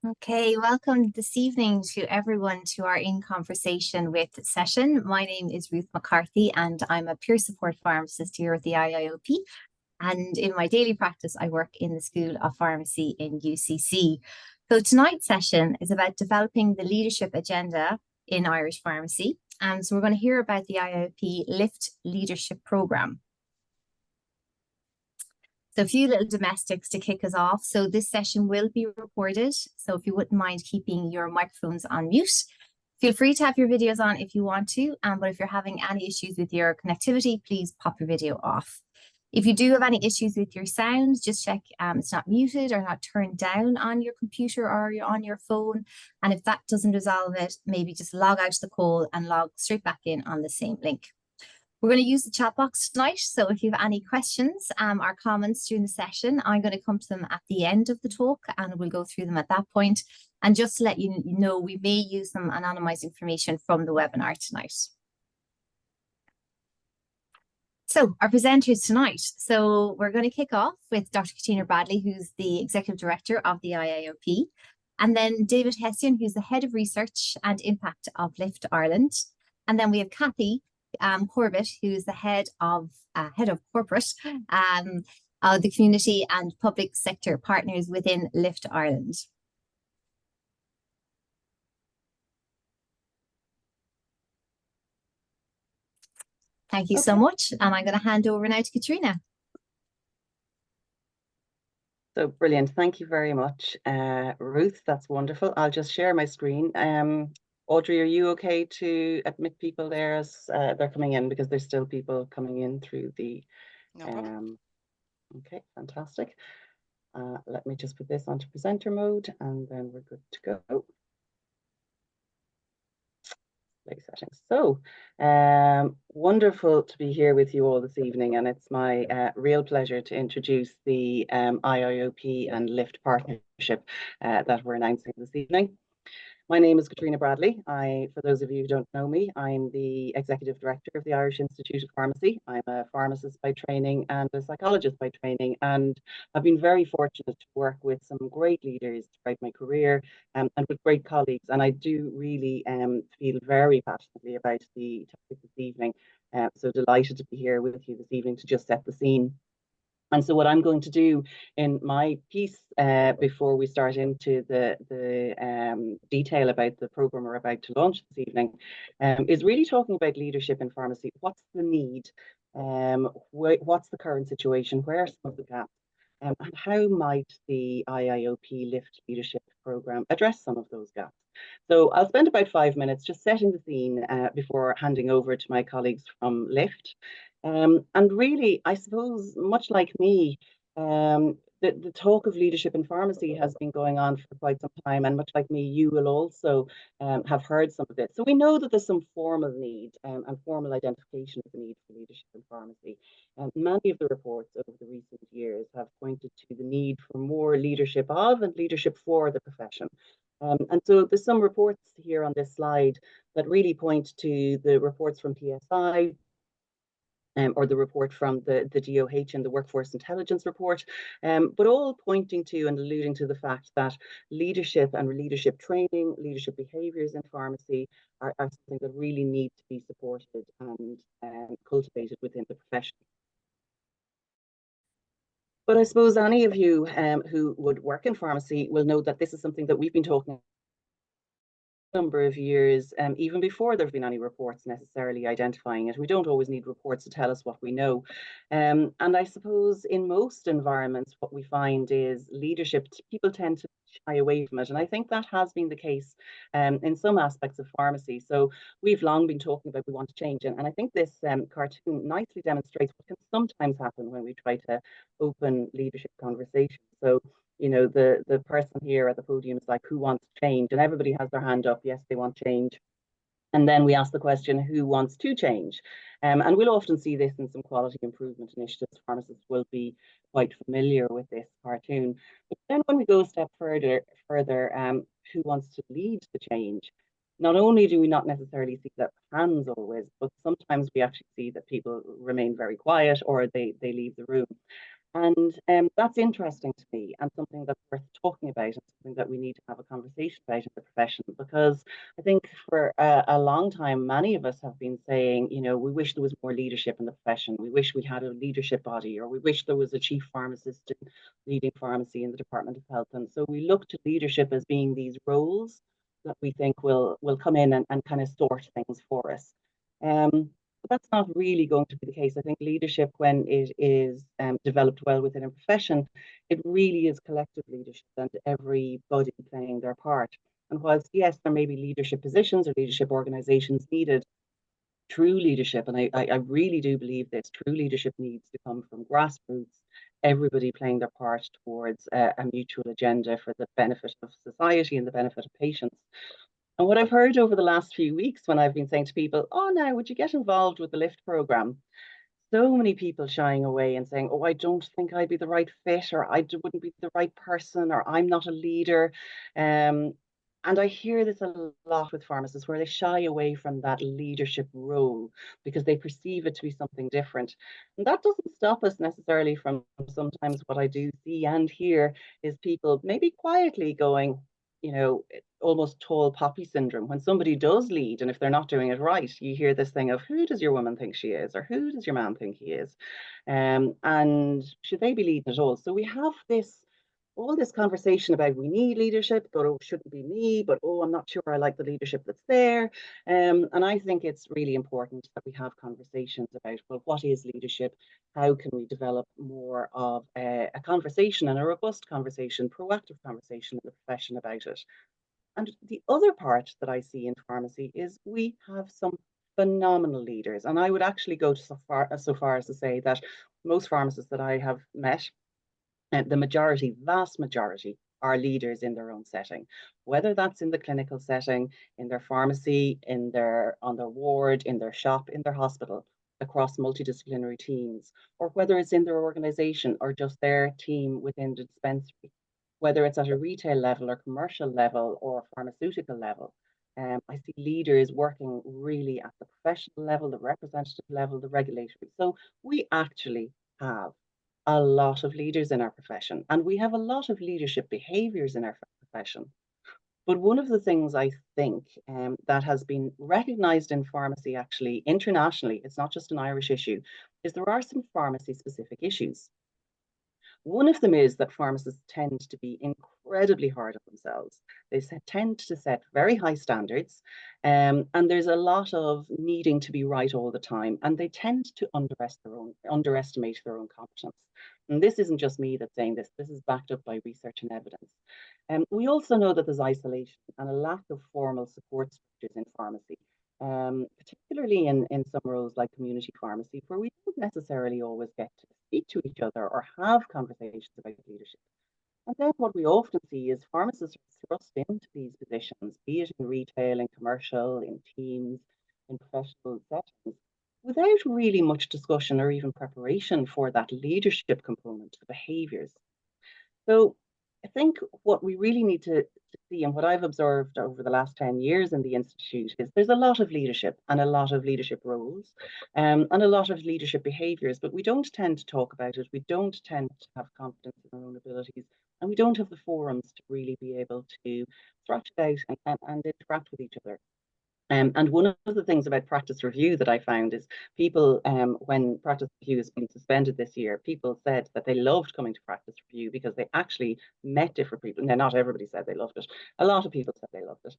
Okay, welcome this evening to everyone to our In Conversation with session. My name is Ruth McCarthy and I'm a peer support pharmacist here at the IIOP. And in my daily practice, I work in the School of Pharmacy in UCC. So tonight's session is about developing the leadership agenda in Irish pharmacy. And so we're going to hear about the IIOP Lift Leadership Programme. So a few little domestics to kick us off. So this session will be recorded. So if you wouldn't mind keeping your microphones on mute, feel free to have your videos on if you want to. But if you're having any issues with your connectivity, please pop your video off. If you do have any issues with your sound, just check it's not muted or not turned down on your computer or on your phone. And if that doesn't resolve it, maybe just log out of the call and log straight back in on the same link. We're going to use the chat box tonight. So if you have any questions or comments during the session, I'm going to come to them at the end of the talk and we'll go through them at that point. And just to let you know, we may use some anonymized information from the webinar tonight. So our presenters tonight. So we're going to kick off with Dr. Catriona Bradley, who's the Executive Director of the IIOP. And then David Hession, who's the Head of Research and Impact of Lift Ireland. And then we have Cathy Corbett, who's the head of corporate the community and public sector partners within Lift Ireland. Thank you so much, and I'm going to hand over now to Catriona. So brilliant. Thank you very much, Ruth. That's wonderful. I'll just share my screen. Audrey, are you okay to admit people there as they're coming in, because there's still people coming in through the... No problem. Okay, fantastic. Let me just put this onto presenter mode and then we're good to go. Play settings. So wonderful to be here with you all this evening, and it's my real pleasure to introduce the IIOP and Lift partnership that we're announcing this evening. My name is Catriona Bradley. For those of you who don't know me, I'm the Executive Director of the Irish Institute of Pharmacy. I'm a pharmacist by training and a psychologist by training, and I've been very fortunate to work with some great leaders throughout my career and with great colleagues. And I do really feel very passionately about the topic this evening. So delighted to be here with you this evening to just set the scene. And so what I'm going to do in my piece before we start into the detail about the programme we're about to launch this evening is really talking about leadership in pharmacy. What's the need? What's the current situation? Where are some of the gaps? And how might the IIOP Lift Leadership Programme address some of those gaps? So I'll spend about 5 minutes just setting the scene before handing over to my colleagues from Lift. And really, I suppose, much like me, the talk of leadership in pharmacy has been going on for quite some time, and much like me, you will also have heard some of it. So we know that there's some formal need and formal identification of the need for leadership in pharmacy. Many of the reports over the recent years have pointed to the need for more leadership of and leadership for the profession. And so there's some reports here on this slide that really point to the reports from PSI, or the report from the DOH and the Workforce Intelligence Report, but all pointing to and alluding to the fact that leadership and leadership training, leadership behaviours in pharmacy are something that really need to be supported and cultivated within the profession. But I suppose any of you who would work in pharmacy will know that this is something that we've been talking number of years, even before there have been any reports necessarily identifying it. We don't always need reports to tell us what we know. And I suppose in most environments, what we find is leadership, people tend to shy away from it. And I think that has been the case in some aspects of pharmacy. So we've long been talking about we want to change. And I think this cartoon nicely demonstrates what can sometimes happen when we try to open leadership conversations. So you know, the person here at the podium is like, who wants change? And everybody has their hand up. Yes, they want change. And then we ask the question, who wants to change? And we'll often see this in some quality improvement initiatives. Pharmacists will be quite familiar with this cartoon. But then when we go a step further, who wants to lead the change? Not only do we not necessarily see their hands always, but sometimes we actually see that people remain very quiet or they leave the room. And that's interesting to me and something that's worth talking about and something that we need to have a conversation about in the profession, because I think for a long time, many of us have been saying, you know, we wish there was more leadership in the profession. We wish we had a leadership body, or we wish there was a chief pharmacist leading pharmacy in the Department of Health. And so we look to leadership as being these roles that we think will come in and kind of sort things for us. But that's not really going to be the case. I think leadership, when it is developed well within a profession, it really is collective leadership and everybody playing their part. And whilst, yes, there may be leadership positions or leadership organizations needed, true leadership, and I really do believe this, true leadership needs to come from grassroots, everybody playing their part towards a mutual agenda for the benefit of society and the benefit of patients. And what I've heard over the last few weeks when I've been saying to people, oh, now, would you get involved with the LIFT program? So many people shying away and saying, oh, I don't think I'd be the right fit, or wouldn't be the right person, or I'm not a leader. And I hear this a lot with pharmacists where they shy away from that leadership role because they perceive it to be something different. And that doesn't stop us necessarily from sometimes what I do see and hear is people maybe quietly going, you know, almost tall poppy syndrome. When somebody does lead, and if they're not doing it right, you hear this thing of who does your woman think she is, or who does your man think he is, and should they be leading at all? So we have all this conversation about we need leadership, but oh, it shouldn't be me, but oh, I'm not sure I like the leadership that's there. And I think it's really important that we have conversations about, well, what is leadership? How can we develop more of a conversation, and a robust conversation, proactive conversation in the profession about it? And the other part that I see in pharmacy is we have some phenomenal leaders. And I would actually go so far as to say that most pharmacists that I have met, the majority, vast majority, are leaders in their own setting, whether that's in the clinical setting, in their pharmacy, on their ward, in their shop, in their hospital, across multidisciplinary teams, or whether it's in their organization or just their team within the dispensary, whether it's at a retail level or commercial level or pharmaceutical level. I see leaders working really at the professional level, the representative level, the regulatory. So we actually have a lot of leaders in our profession, and we have a lot of leadership behaviors in our profession. But one of the things I think that has been recognized in pharmacy, actually internationally, it's not just an Irish issue, is there are some pharmacy specific issues. One of them is that pharmacists tend to be incredibly hard on themselves. They tend to set very high standards, and there's a lot of needing to be right all the time, and they tend to underestimate their own competence. And this isn't just me that's saying this, this is backed up by research and evidence. We also know that there's isolation and a lack of formal support structures in pharmacy. Particularly in some roles like community pharmacy, where we don't necessarily always get to speak to each other or have conversations about leadership. And then what we often see is pharmacists are thrust into these positions, be it in retail, in commercial, in teams, in professional settings, without really much discussion or even preparation for that leadership component, the behaviours. So I think what we really need to see, and what I've observed over the last 10 years in the Institute, is there's a lot of leadership and a lot of leadership roles and a lot of leadership behaviours, but we don't tend to talk about it. We don't tend to have confidence in our own abilities, and we don't have the forums to really be able to thrash it out and interact with each other. And one of the things about practice review that I found is people, when practice review has been suspended this year, people said that they loved coming to practice review because they actually met different people. Now, not everybody said they loved it. A lot of people said they loved it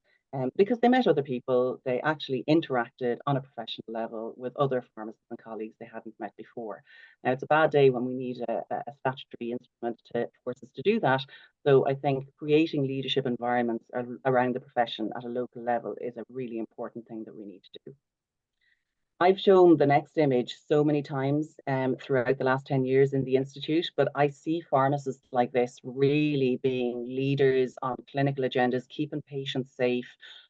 because they met other people. They actually interacted on a professional level with other pharmacists and colleagues they hadn't met before. Now, it's a bad day when we need a statutory instrument to force us to do that. So I think creating leadership environments around the profession at a local level is a really important thing that we need to do. I've shown the next image so many times throughout the last 10 years in the Institute, but I see pharmacists like this really being leaders on clinical agendas, keeping patients safe,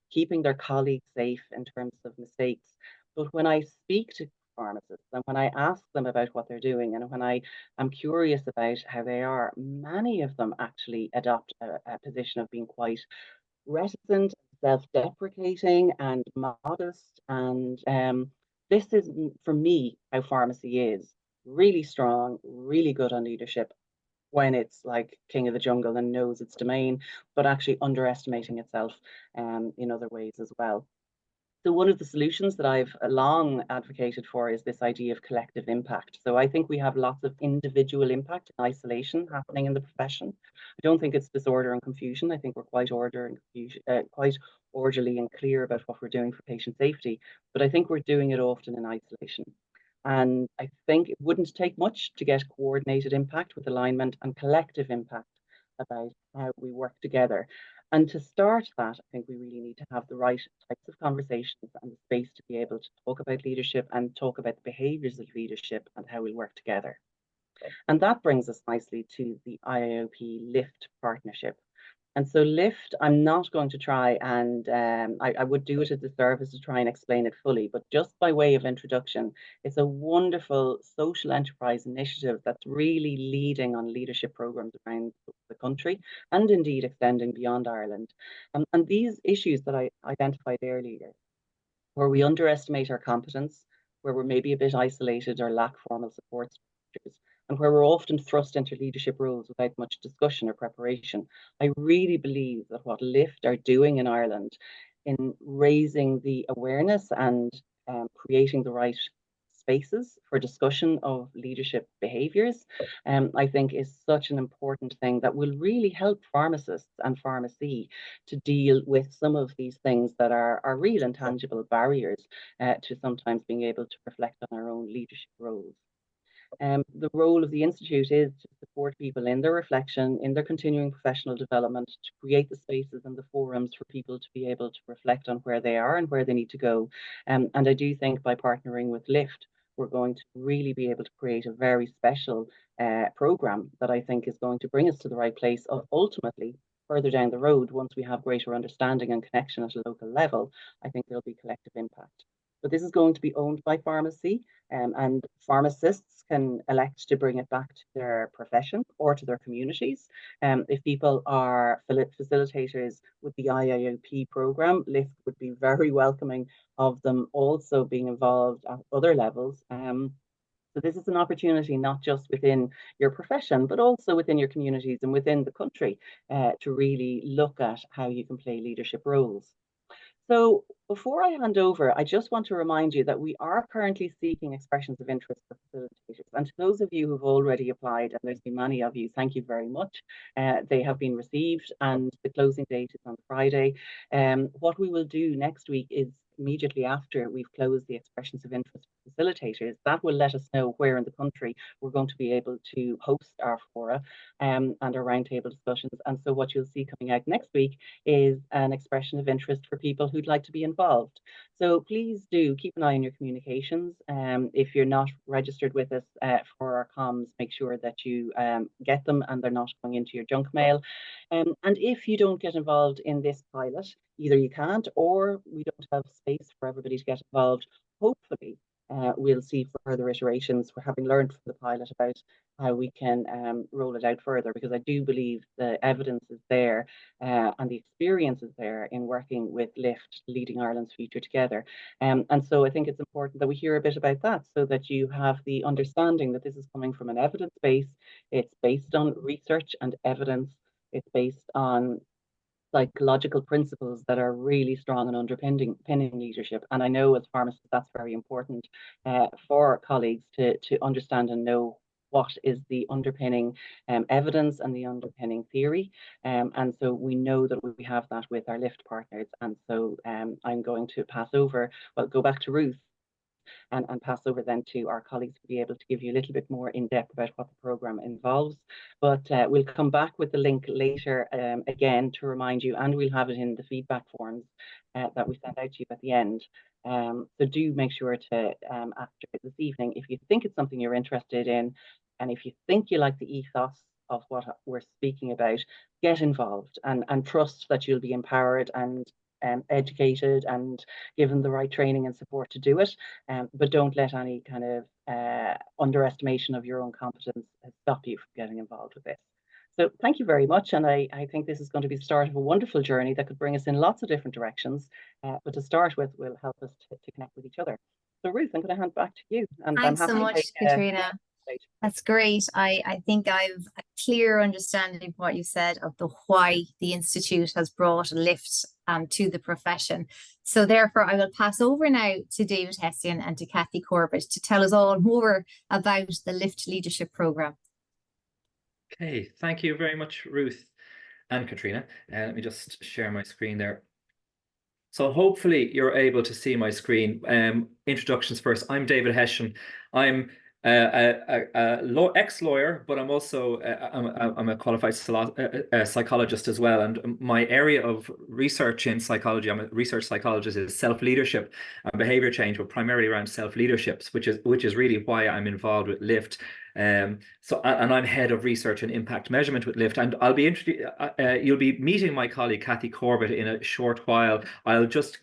keeping their colleagues safe in terms of mistakes. But when I speak to pharmacists and when I ask them about what they're doing and when I am curious about how they are, many of them actually adopt a position of being quite reticent, self-deprecating and modest. And this is, for me, how pharmacy is. really strong, really good on leadership when it's like king of the jungle and knows its domain, but actually underestimating itself in other ways as well. So one of the solutions that I've long advocated for is this idea of collective impact. So I think we have lots of individual impact and isolation happening in the profession. I don't think it's disorder and confusion. I think we're quite quite orderly and clear about what we're doing for patient safety, but I think we're doing it often in isolation. And I think it wouldn't take much to get coordinated impact with alignment and collective impact about how we work together. And to start that, I think we really need to have the right types of conversations and the space to be able to talk about leadership and talk about the behaviours of leadership and how we work together. And that brings us nicely to the IIOP LIFT partnership. And so LIFT, I'm not going to try and I would do it a disservice to try and explain it fully, but just by way of introduction, it's a wonderful social enterprise initiative that's really leading on leadership programs around the country and indeed extending beyond Ireland. And these issues that I identified earlier, where we underestimate our competence, where we're maybe a bit isolated or lack formal support structures, and where we're often thrust into leadership roles without much discussion or preparation. I really believe that what LIFT are doing in Ireland in raising the awareness and creating the right spaces for discussion of leadership behaviours, I think is such an important thing that will really help pharmacists and pharmacy to deal with some of these things that are real and tangible barriers to sometimes being able to reflect on our own leadership roles. The role of the Institute is to support people in their reflection, in their continuing professional development, to create the spaces and the forums for people to be able to reflect on where they are and where they need to go. And I do think by partnering with LIFT, we're going to really be able to create a very special program that I think is going to bring us to the right place of ultimately further down the road, once we have greater understanding and connection at a local level, I think there'll be collective impact. But this is going to be owned by pharmacy, and pharmacists can elect to bring it back to their profession or to their communities. If people are facilitators with the IIOP program, LIFT would be very welcoming of them also being involved at other levels. So this is an opportunity not just within your profession, but also within your communities and within the country to really look at how you can play leadership roles. So before I hand over, I just want to remind you that we are currently seeking expressions of interest for facilitators. And to those of you who've already applied, and there's been many of you, thank you very much. They have been received and the closing date is on Friday. What we will do next week is immediately after we've closed the expressions of interest for facilitators, that will let us know where in the country we're going to be able to host our fora and our roundtable discussions. And so what you'll see coming out next week is an expression of interest for people who'd like to be involved. So please do keep an eye on your communications. If you're not registered with us for our comms, make sure that you get them and they're not going into your junk mail. And if you don't get involved in this pilot, either you can't or we don't have space for everybody to get involved, hopefully we'll see further iterations. We're having learned from the pilot about how we can roll it out further, because I do believe the evidence is there and the experience is there in working with LIFT, Leading Ireland's Future Together. And so I think it's important that we hear a bit about that so that you have the understanding that this is coming from an evidence base. It's based on research and evidence. It's based on psychological principles that are really strong and underpinning leadership. And I know as pharmacists, that's very important for colleagues to understand and know what is the underpinning evidence and the underpinning theory. And so we know that we have that with our LIFT partners. And so I'm going to pass over, well, go back to Ruth and pass over then to our colleagues to be able to give you a little bit more in depth about what the programme involves. But we'll come back with the link later again to remind you, and we'll have it in the feedback forms that we send out to you at the end. So do make sure to, after this evening, if you think it's something you're interested in, and if you think you like the ethos of what we're speaking about, get involved and trust that you'll be empowered and educated and given the right training and support to do it, but don't let any kind of underestimation of your own competence stop you from getting involved with this. So thank you very much, and I think this is going to be the start of a wonderful journey that could bring us in lots of different directions, but to start with will help us to connect with each other. So Ruth, I'm going to hand back to you. And Thanks I'm so happy much, to take, Catriona. That's great. I think I've a clear understanding of what you said of the why the Institute has brought a lift to the profession. So therefore, I will pass over now to David Hession and to Cathy Corbett to tell us all more about the Lift Leadership Programme. Okay, thank you very much, Ruth and Catriona. Let me just share my screen there. So hopefully you're able to see my screen. Introductions first. I'm David Hession. I'm ex-lawyer, but I'm also I'm a qualified psychologist as well. And my area of research in psychology, I'm a research psychologist, is self-leadership and behavior change, but primarily around self-leadership, which is really why I'm involved with Lift. And I'm head of research and impact measurement with Lift, and I'll be you'll be meeting my colleague Cathy Corbett in a short while. I'll just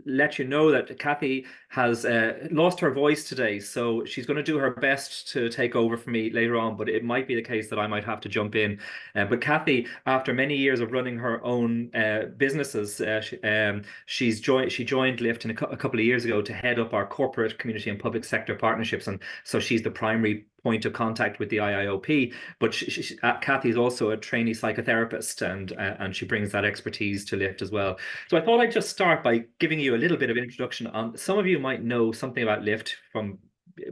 let you know that Cathy has lost her voice today, so she's going to do her best to take over for me later on, but it might be the case that I might have to jump in. But Cathy, after many years of running her own businesses, she joined Lift a couple of years ago to head up our corporate, community and public sector partnerships, and so she's the primary point of contact with the IIOP, but Cathy is also a trainee psychotherapist, and she brings that expertise to Lift as well. So I thought I'd just start by giving you a little bit of introduction on. Some of you might know something about Lift from.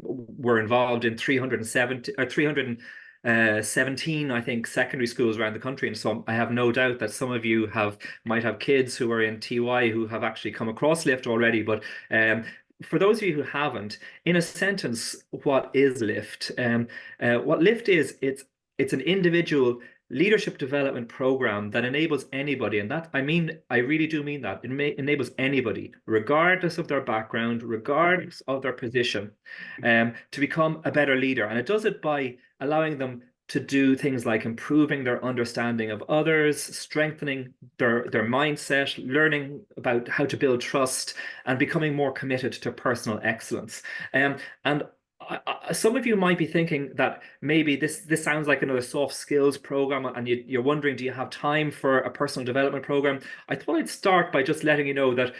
We're involved in 370 or 317, I think, secondary schools around the country, and so I have no doubt that some of you might have kids who are in TY who have actually come across Lift already, but for those of you who haven't, in a sentence, what is Lift? What Lift is, it's an individual leadership development program that enables anybody, and that I really do mean that. It enables anybody, regardless of their background, regardless of their position, to become a better leader. And it does it by allowing them to do things like improving their understanding of others, strengthening their mindset, learning about how to build trust, and becoming more committed to personal excellence. And some of you might be thinking that maybe this sounds like another soft skills program, and you're wondering, do you have time for a personal development program? I thought I'd start by just letting you know that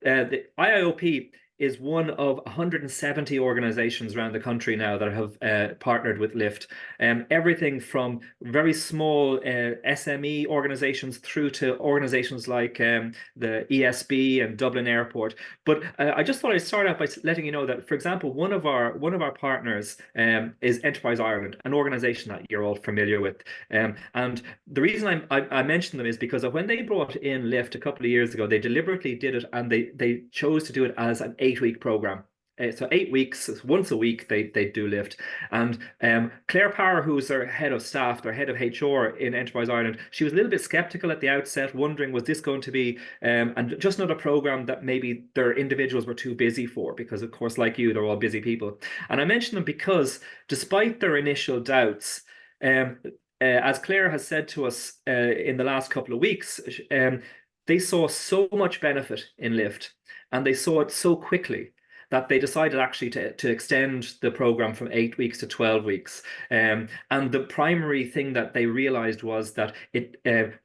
the IIOP is one of 170 organizations around the country now that have partnered with Lift. Everything from very small SME organizations through to organizations like the ESB and Dublin Airport. But I just thought I'd start out by letting you know that, for example, one of our partners is Enterprise Ireland, an organization that you're all familiar with. And the reason I mentioned them is because when they brought in Lift a couple of years ago, they deliberately did it, and they chose to do it as an 8-week program. So 8 weeks, once a week, they do Lift. And Claire Power, who's their head of staff, their head of HR in Enterprise Ireland, she was a little bit skeptical at the outset, wondering, was this going to be and just not a program that maybe their individuals were too busy for, because of course, like you, they're all busy people. And I mention them because despite their initial doubts, as Claire has said to us in the last couple of weeks, they saw so much benefit in Lift, and they saw it so quickly that they decided actually to extend the program from 8 weeks to 12 weeks. And the primary thing that they realized was that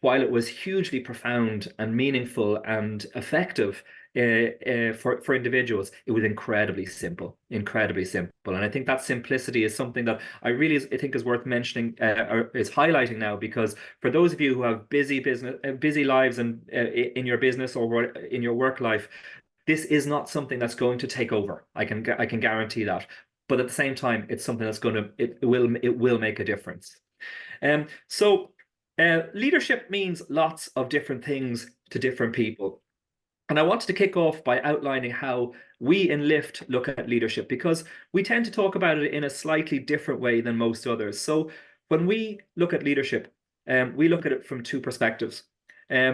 while it was hugely profound and meaningful and effective for individuals, it was incredibly simple. And I think that simplicity is something that I think is worth mentioning, or is highlighting now, because for those of you who have busy lives and in your business or in your work life, this is not something that's going to take over. I can guarantee that. But at the same time, it's something that's it will make a difference. So leadership means lots of different things to different people. And I wanted to kick off by outlining how we in Lift look at leadership, because we tend to talk about it in a slightly different way than most others. So when we look at leadership, we look at it from two perspectives.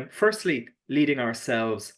Firstly, leading ourselves,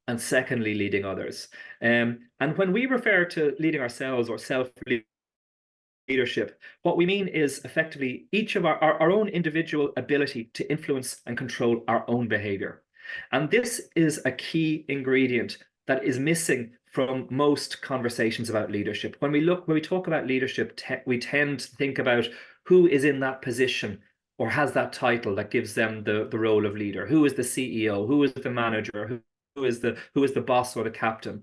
and secondly, leading others. And when we refer to leading ourselves or self-leadership, what we mean is effectively each of our own individual ability to influence and control our own behavior. And this is a key ingredient that is missing from most conversations about leadership. When we talk about leadership, we tend to think about who is in that position or has that title that gives them the role of leader. Who is the CEO? Who is the manager? Who is the boss or the captain.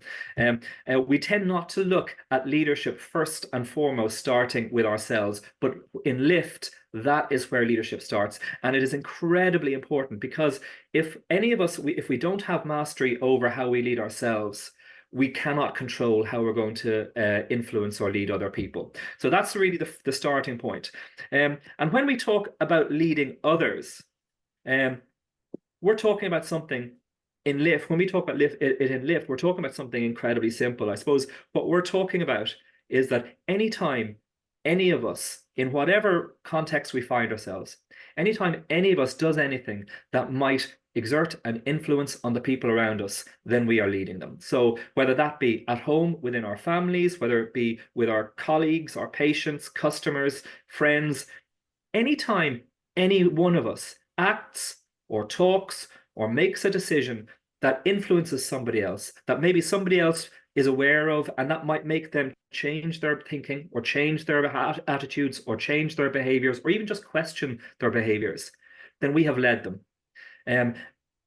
We tend not to look at leadership first and foremost starting with ourselves, but in Lift, that is where leadership starts. And it is incredibly important, because if any of us, if we don't have mastery over how we lead ourselves, we cannot control how we're going to influence or lead other people. So that's really the starting point. And when we talk about leading others, we're talking about something in Lift. When we talk about in Lift, we're talking about something incredibly simple. I suppose what we're talking about is that anytime any of us, in whatever context we find ourselves, anytime any of us does anything that might exert an influence on the people around us, then we are leading them. So whether that be at home, within our families, whether it be with our colleagues, our patients, customers, friends, anytime any one of us acts or talks or makes a decision that influences somebody else, that maybe somebody else is aware of, and that might make them change their thinking or change their attitudes or change their behaviors or even just question their behaviors, then we have led them.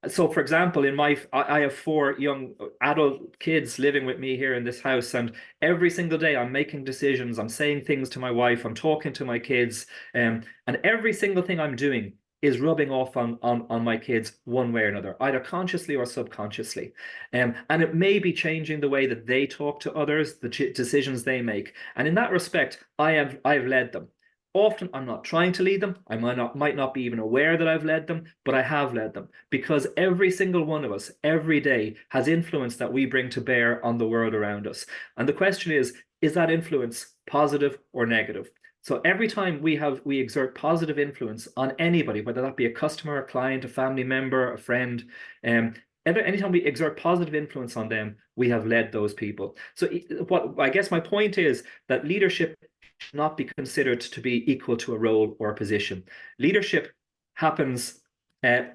So for example, I have 4 young adult kids living with me here in this house, and every single day I'm making decisions, I'm saying things to my wife, I'm talking to my kids, and every single thing I'm doing is rubbing off on my kids one way or another, either consciously or subconsciously. And it may be changing the way that they talk to others, the decisions they make. And in that respect, I've led them. Often I'm not trying to lead them. I might not be even aware that I've led them, but I have led them, because every single one of us every day has influence that we bring to bear on the world around us. And the question is that influence positive or negative? So every time we exert positive influence on anybody, whether that be a customer, a client, a family member, a friend, anytime we exert positive influence on them, we have led those people. So what I guess my point is that leadership should not be considered to be equal to a role or a position. Leadership happens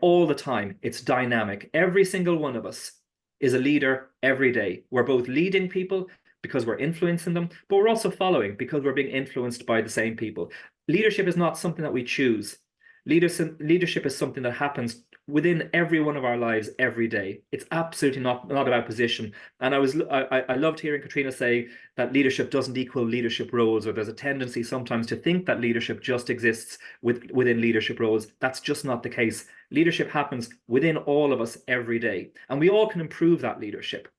all the time. It's dynamic. Every single one of us is a leader every day. We're both leading people because we're influencing them, but we're also following because we're being influenced by the same people. Leadership is not something that we choose. Leadership is something that happens within every one of our lives every day. It's absolutely not about position. And I loved hearing Catriona say that leadership doesn't equal leadership roles, or there's a tendency sometimes to think that leadership just exists within leadership roles. That's just not the case. Leadership happens within all of us every day, and we all can improve that leadership.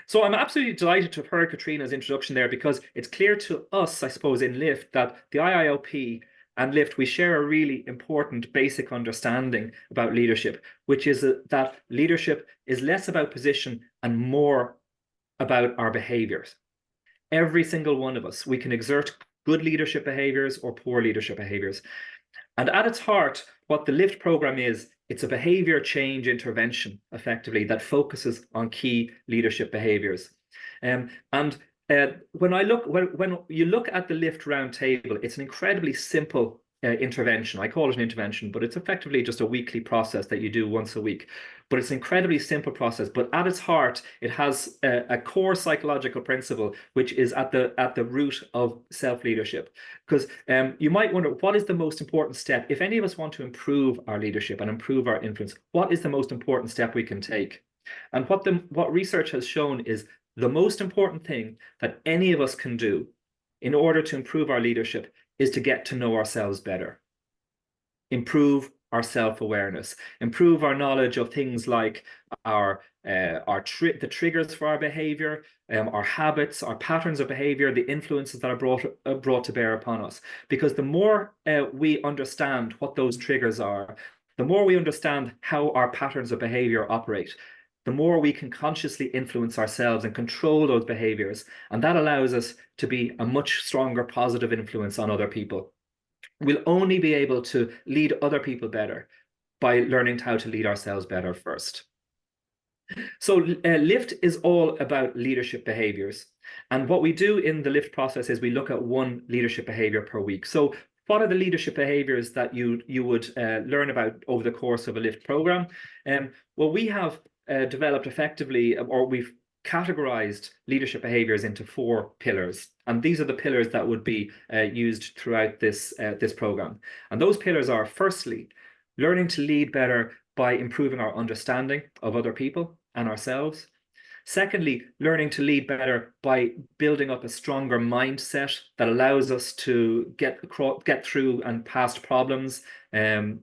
So I'm absolutely delighted to have heard Catriona's introduction there, because it's clear to us, I suppose, in Lift that the IIOP and Lift, we share a really important basic understanding about leadership, which is that leadership is less about position and more about our behaviors. Every single one of us, we can exert good leadership behaviors or poor leadership behaviors. And at its heart, what the Lift program is, it's a behavior change intervention, effectively, that focuses on key leadership behaviors. When you look at the Lift Roundtable, it's an incredibly simple intervention. I call it an intervention, but it's effectively just a weekly process that you do once a week. But it's an incredibly simple process. But at its heart, it has a core psychological principle, which is at the root of self-leadership. Because you might wonder, what is the most important step? If any of us want to improve our leadership and improve our influence, what is the most important step we can take? And what research has shown is the most important thing that any of us can do in order to improve our leadership is to get to know ourselves better. Improve our self-awareness, improve our knowledge of things like the triggers for our behavior, our habits, our patterns of behavior, the influences that are brought to bear upon us. Because the more we understand what those triggers are, the more we understand how our patterns of behavior operate, the more we can consciously influence ourselves and control those behaviors. And that allows us to be a much stronger positive influence on other people. We'll only be able to lead other people better by learning how to lead ourselves better first. So Lift is all about leadership behaviors. And what we do in the Lift process is we look at one leadership behavior per week. So what are the leadership behaviors that you would learn about over the course of a Lift program? Well, we have developed effectively, or we've categorized leadership behaviors into 4 pillars. And these are the pillars that would be used throughout this program. And those pillars are, firstly, learning to lead better by improving our understanding of other people and ourselves. Secondly, learning to lead better by building up a stronger mindset that allows us to get through and past problems, and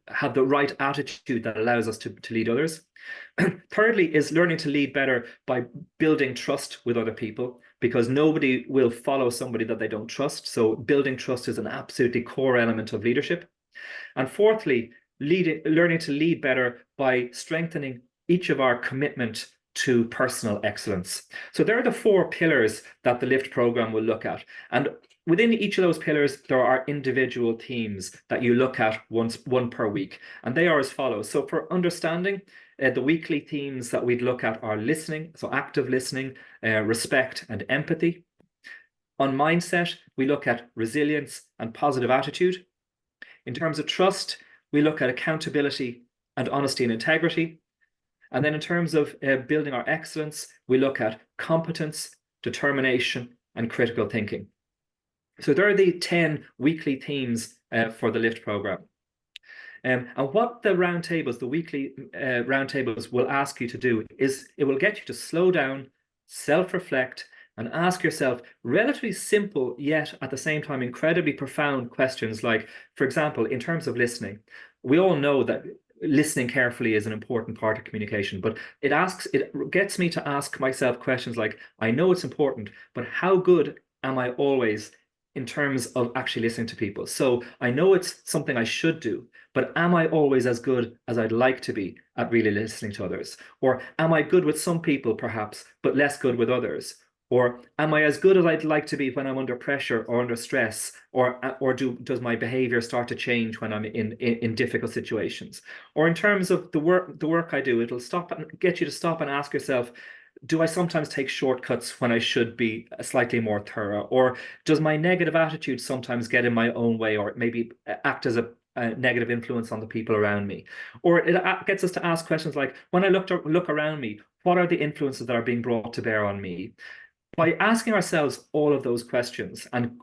have the right attitude that allows us to lead others. Thirdly is learning to lead better by building trust with other people, because nobody will follow somebody that they don't trust. So building trust is an absolutely core element of leadership. And fourthly, learning to lead better by strengthening each of our commitment to personal excellence. So there are the 4 pillars that the LIFT program will look at. And within each of those pillars, there are individual themes that you look at one per week. And they are as follows. So for understanding, the weekly themes that we'd look at are listening, so active listening, respect and empathy. On mindset, we look at resilience and positive attitude. In terms of trust, we look at accountability and honesty and integrity. And then in terms of building our excellence, we look at competence, determination, and critical thinking. So there are the 10 weekly themes for the LIFT program. And what the roundtables, the weekly roundtables will ask you to do is it will get you to slow down, self-reflect, and ask yourself relatively simple, yet at the same time incredibly profound questions. Like, for example, in terms of listening, we all know that listening carefully is an important part of communication, but it gets me to ask myself questions like, I know it's important, but how good am I always in terms of actually listening to people? So I know it's something I should do, but am I always as good as I'd like to be at really listening to others? Or am I good with some people perhaps, but less good with others? Or am I as good as I'd like to be when I'm under pressure or under stress? Or does my behavior start to change when I'm in difficult situations? Or in terms of the work I do, it'll get you to stop and ask yourself, do I sometimes take shortcuts when I should be slightly more thorough? Or does my negative attitude sometimes get in my own way, or maybe act as a negative influence on the people around me? Or it gets us to ask questions like, when I look around me, what are the influences that are being brought to bear on me? By asking ourselves all of those questions and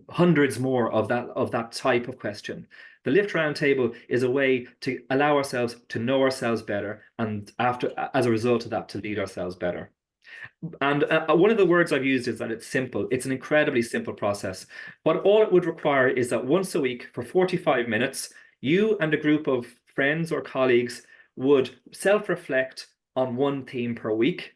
hundreds more of that type of question, the LIFT Roundtable is a way to allow ourselves to know ourselves better, and as a result of that, to lead ourselves better. And one of the words I've used is that it's simple. It's an incredibly simple process. But all it would require is that once a week for 45 minutes, you and a group of friends or colleagues would self-reflect on one theme per week,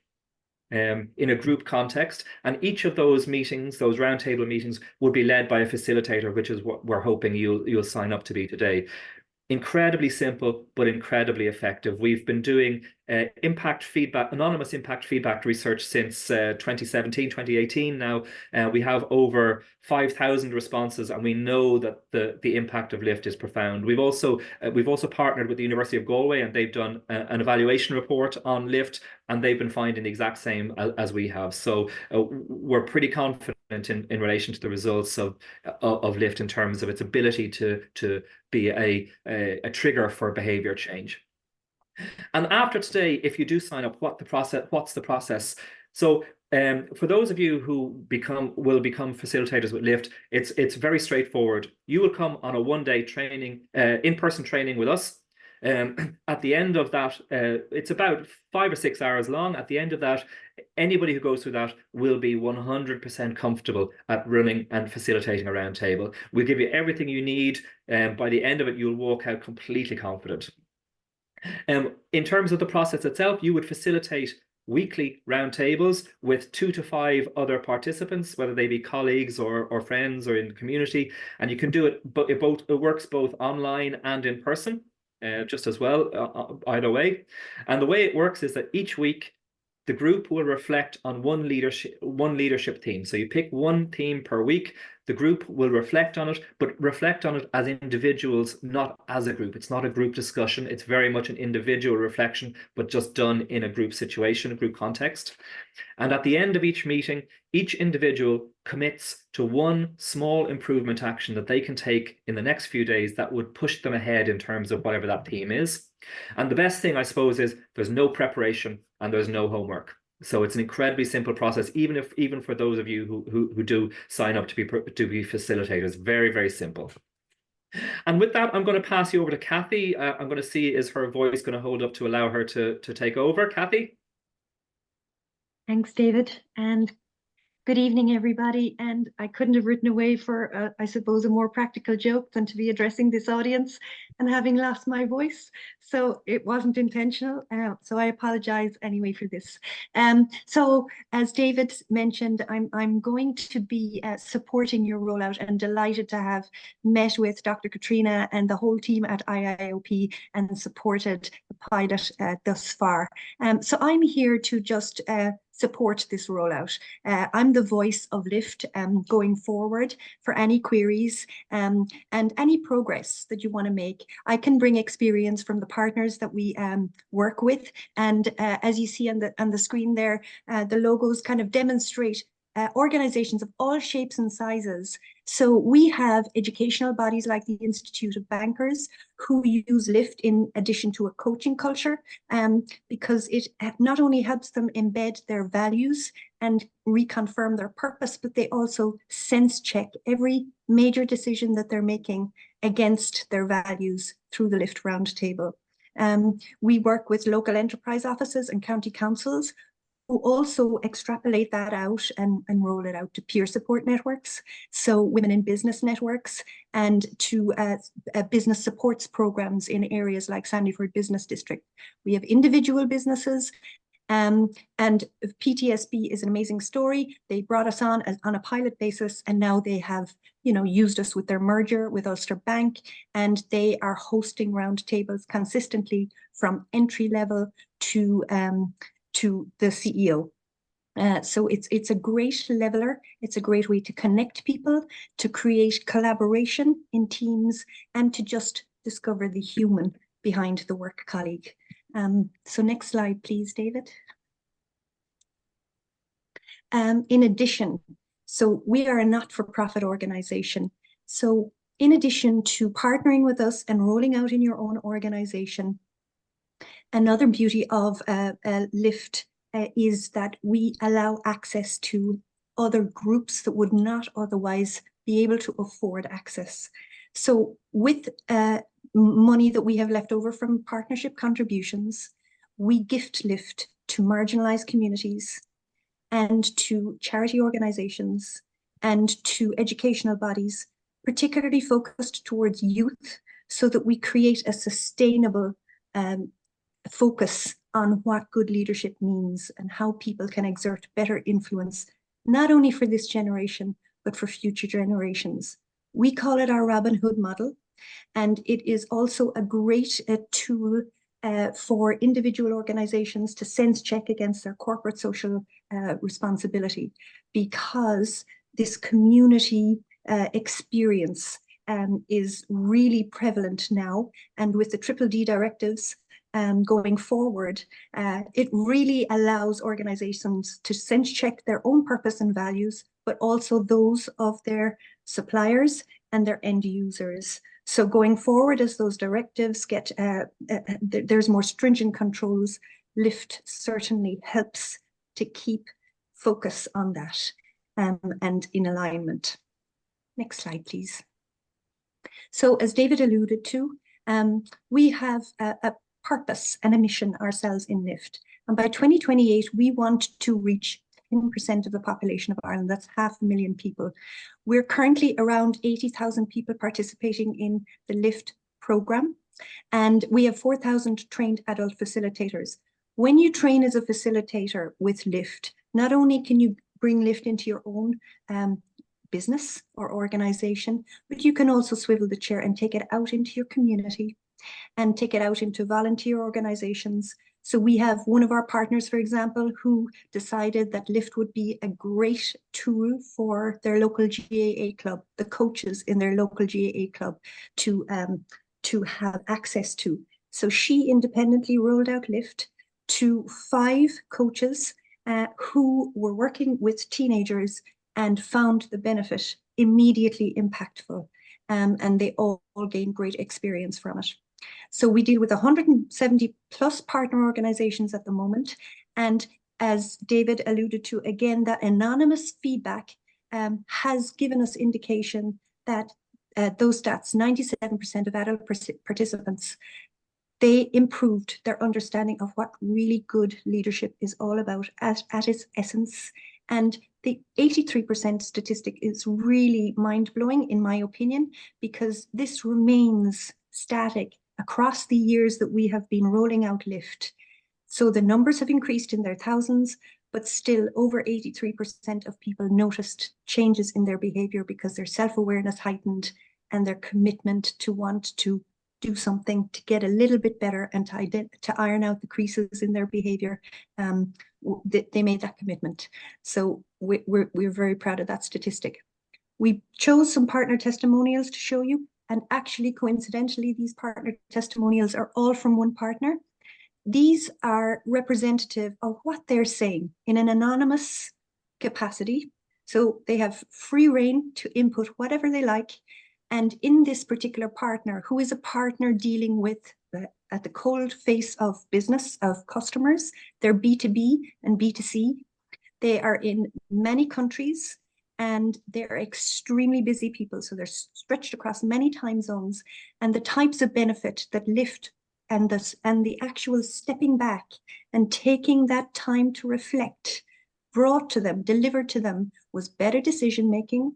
in a group context, and each of those meetings, those roundtable meetings, would be led by a facilitator, which is what we're hoping you'll sign up to be today. Incredibly simple, but incredibly effective. We've been doing anonymous impact feedback research since 2017, 2018 now. We have over 5,000 responses, and we know that the impact of LIFT is profound. We've also partnered with the University of Galway, and they've done an evaluation report on LIFT, and they've been finding the exact same as we have. So we're pretty confident in relation to the results of LIFT in terms of its ability to be a trigger for behavior change. And after today, if you do sign up, what's the process? So for those of you who will become facilitators with LIFT, it's very straightforward. You will come on a one-day training, in-person training with us. At the end of that, it's about 5 or 6 hours long. At the end of that, anybody who goes through that will be 100% comfortable at running and facilitating a roundtable. We'll give you everything you need. By the end of it, you'll walk out completely confident. In terms of the process itself, you would facilitate weekly roundtables with 2 to 5 other participants, whether they be colleagues or friends or in the community, and you can do it, but it works both online and in person, just as well, either way. And the way it works is that each week the group will reflect on one leadership theme. So you pick one theme per week. The group will reflect on it, but reflect on it as individuals, not as a group. It's not a group discussion. It's very much an individual reflection, but just done in a group situation, a group context. And at the end of each meeting, each individual commits to one small improvement action that they can take in the next few days that would push them ahead in terms of whatever that theme is. And the best thing, I suppose, is there's no preparation and there's no homework. So it's an incredibly simple process, even for those of you who do sign up to be facilitators. Very, very simple. And with that, I'm going to pass you over to Cathy. I'm going to see, is her voice going to hold up to allow her to take over? Cathy? Thanks, David, and good evening, everybody. And I couldn't have written away for, I suppose, a more practical joke than to be addressing this audience and having lost my voice. So it wasn't intentional. So I apologize anyway for this. So as David mentioned, I'm going to be supporting your rollout, and delighted to have met with Dr. Catriona and the whole team at IIOP and supported the pilot thus far. So I'm here to just support this rollout. I'm the voice of LIFT going forward for any queries and any progress that you want to make. I can bring experience from the partners that we work with, and as you see on the screen there, the logos kind of demonstrate organizations of all shapes and sizes. So we have educational bodies like the Institute of Bankers who use LIFT in addition to a coaching culture, because it not only helps them embed their values and reconfirm their purpose, but they also sense check every major decision that they're making against their values through the LIFT Roundtable. We work with local enterprise offices and county councils who also extrapolate that out and roll it out to peer support networks, so women in business networks, and to business supports programs in areas like Sandyford Business District. We have individual businesses, and PTSB is an amazing story. They brought us on a pilot basis, and now they have, you know, used us with their merger with Ulster Bank, and they are hosting roundtables consistently from entry level to the CEO. So it's a great leveler. It's a great way to connect people, to create collaboration in teams, and to just discover the human behind the work colleague. So next slide, please, David. In addition, so we are a not-for-profit organization. So in addition to partnering with us and rolling out in your own organization, another beauty of LIFT is that we allow access to other groups that would not otherwise be able to afford access. So with money that we have left over from partnership contributions, we gift LIFT to marginalized communities and to charity organizations and to educational bodies, particularly focused towards youth, so that we create a sustainable focus on what good leadership means and how people can exert better influence, not only for this generation, but for future generations. We call it our Robin Hood model, and it is also a great tool for individual organizations to sense check against their corporate social responsibility, because this community experience is really prevalent now. And with the Triple-D directives going forward, it really allows organizations to sense check their own purpose and values, but also those of their suppliers and their end users. So going forward, as those directives get, there's more stringent controls, LIFT certainly helps to keep focus on that and in alignment. Next slide, please. So as David alluded to, we have a purpose and a mission ourselves in LIFT. And by 2028, we want to reach 10% of the population of Ireland. That's 500,000 people. We're currently around 80,000 people participating in the LIFT program, and we have 4,000 trained adult facilitators. When you train as a facilitator with LIFT, not only can you bring LIFT into your own business or organization, but you can also swivel the chair and take it out into your community and take it out into volunteer organizations. So we have one of our partners, for example, who decided that LIFT would be a great tool for their local GAA club, the coaches in their local GAA club to have access to. So she independently rolled out LIFT to 5 coaches who were working with teenagers and found the benefit immediately impactful. And they all gained great experience from it. So we deal with 170 plus partner organizations at the moment. And as David alluded to, again, that anonymous feedback has given us indication that those stats, 97% of adult participants, they improved their understanding of what really good leadership is all about at its essence. And the 83% statistic is really mind-blowing, in my opinion, because this remains static across the years that we have been rolling out LIFT. So the numbers have increased in their thousands, but still over 83% of people noticed changes in their behavior because their self-awareness heightened and their commitment to want to do something to get a little bit better and to iron out the creases in their behavior. They made that commitment. So we're very proud of that statistic. We chose some partner testimonials to show you, and actually coincidentally, these partner testimonials are all from one partner. These are representative of what they're saying in an anonymous capacity. So they have free rein to input whatever they like. And in this particular partner, who is a partner dealing with at the cold face of business, of customers, they're B2B and B2C. They are in many countries and they're extremely busy people. So they're stretched across many time zones, and the types of benefit that LIFT and the actual stepping back and taking that time to reflect brought to them, delivered to them, was better decision-making,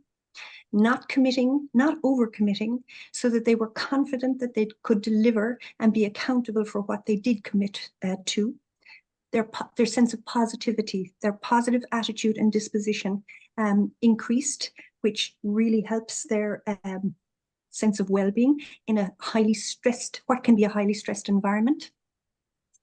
not committing, not overcommitting, so that they were confident that they could deliver and be accountable for what they did commit to. Their sense of positivity, their positive attitude and disposition increased, which really helps their sense of well-being in a highly stressed, what can be a highly stressed environment.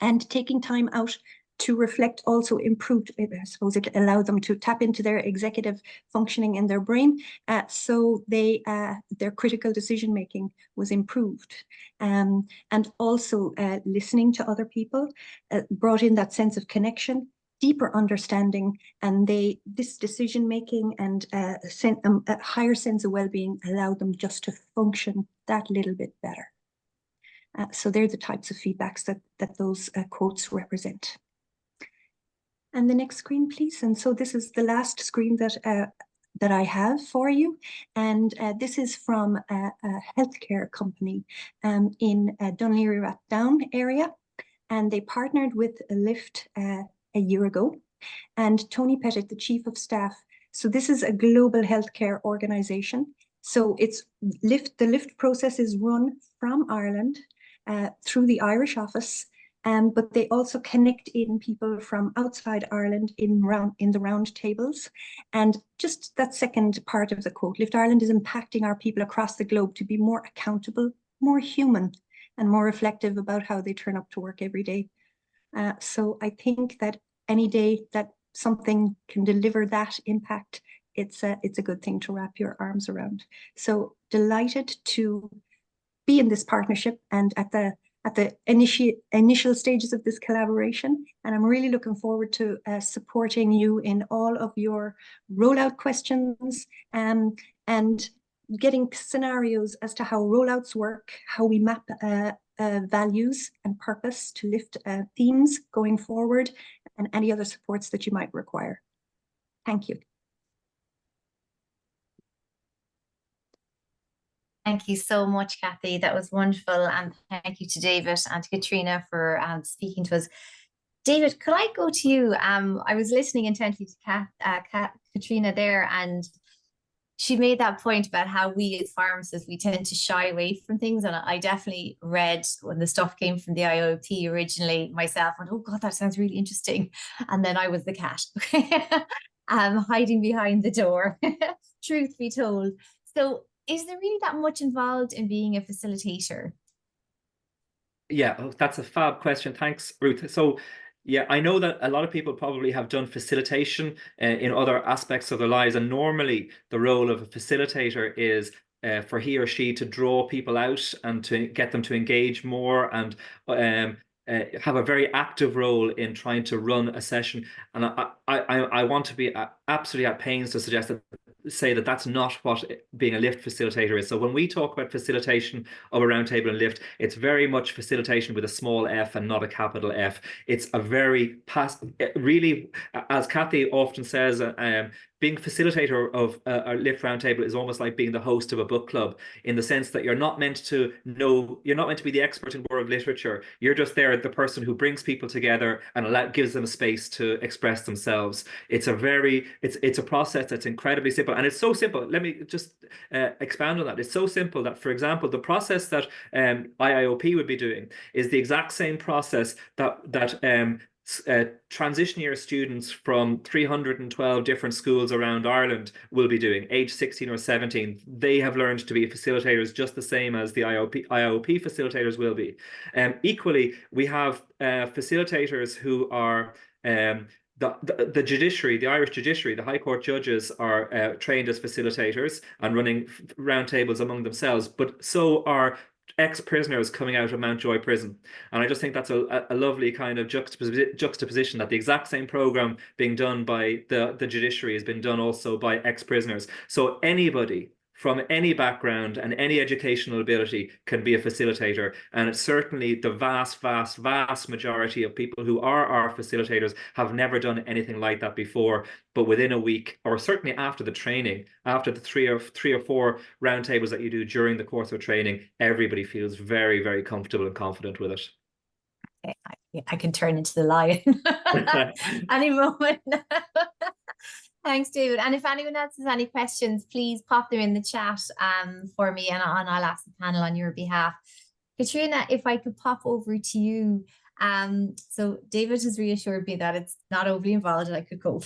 And taking time out to reflect also improved, I suppose it allowed them to tap into their executive functioning in their brain. So their critical decision-making was improved. And also listening to other people brought in that sense of connection, deeper understanding, and this decision-making and a higher sense of well-being allowed them just to function that little bit better. So they're the types of feedbacks that those quotes represent. And the next screen, please. And so this is the last screen that I have for you. And this is from a healthcare company in Dunleary Rathdown area. And they partnered with LIFT a year ago. And Tony Pettit, the chief of staff. So this is a global healthcare organization. So it's the LIFT process is run from Ireland through the Irish office. But they also connect in people from outside Ireland in the round tables. And just that second part of the quote, LIFT Ireland is impacting our people across the globe to be more accountable, more human, and more reflective about how they turn up to work every day. So I think that any day that something can deliver that impact, it's a good thing to wrap your arms around. So delighted to be in this partnership and at the initial stages of this collaboration. And I'm really looking forward to supporting you in all of your rollout questions and getting scenarios as to how rollouts work, how we map values and purpose to LIFT themes going forward, and any other supports that you might require. Thank you. Thank you so much, Cathy. That was wonderful. And thank you to David and to Catriona for speaking to us. David, could I go to you? I was listening intently to Catriona there, and she made that point about how we as pharmacists, we tend to shy away from things. And I definitely read when the stuff came from the IIOP originally myself, and oh God, that sounds really interesting. And then I was the cat hiding behind the door, truth be told. So is there really that much involved in being a facilitator? Yeah, that's a fab question. Thanks, Ruth. So yeah, I know that a lot of people probably have done facilitation in other aspects of their lives. And normally the role of a facilitator is for he or she to draw people out and to get them to engage more and have a very active role in trying to run a session. And I want to be absolutely at pains to say that that's not what being a LIFT facilitator is. So when we talk about facilitation of a roundtable and LIFT, it's very much facilitation with a small f and not a capital F. It's a very really, as Cathy often says, being facilitator of a Lift Roundtable is almost like being the host of a book club, in the sense that you're not meant to be the expert in world literature. You're just there, the person who brings people together and gives them a space to express themselves. It's a process that's incredibly simple, and it's so simple. Let me just expand on that. It's so simple that, for example, the process that IIOP would be doing is the exact same process that transition year students from 312 different schools around Ireland will be doing, age 16 or 17. They have learned to be facilitators just the same as the IIOP facilitators will be. Equally, we have facilitators who are the judiciary, the Irish judiciary, the High Court judges are trained as facilitators and running roundtables among themselves, but so are ex-prisoners coming out of Mountjoy prison. And I just think that's a lovely kind of juxtaposition, that the exact same program being done by the judiciary has been done also by ex-prisoners. So anybody from any background and any educational ability can be a facilitator. And it's certainly the vast majority of people who are our facilitators have never done anything like that before. But within a week, or certainly after the training, after the three or four roundtables that you do during the course of training, everybody feels very, very comfortable and confident with it. I can turn into the lion any moment. Thanks, David. And if anyone else has any questions, please pop them in the chat for me, and I'll ask the panel on your behalf. Catriona, if I could pop over to you. So David has reassured me that it's not overly involved and I could cope.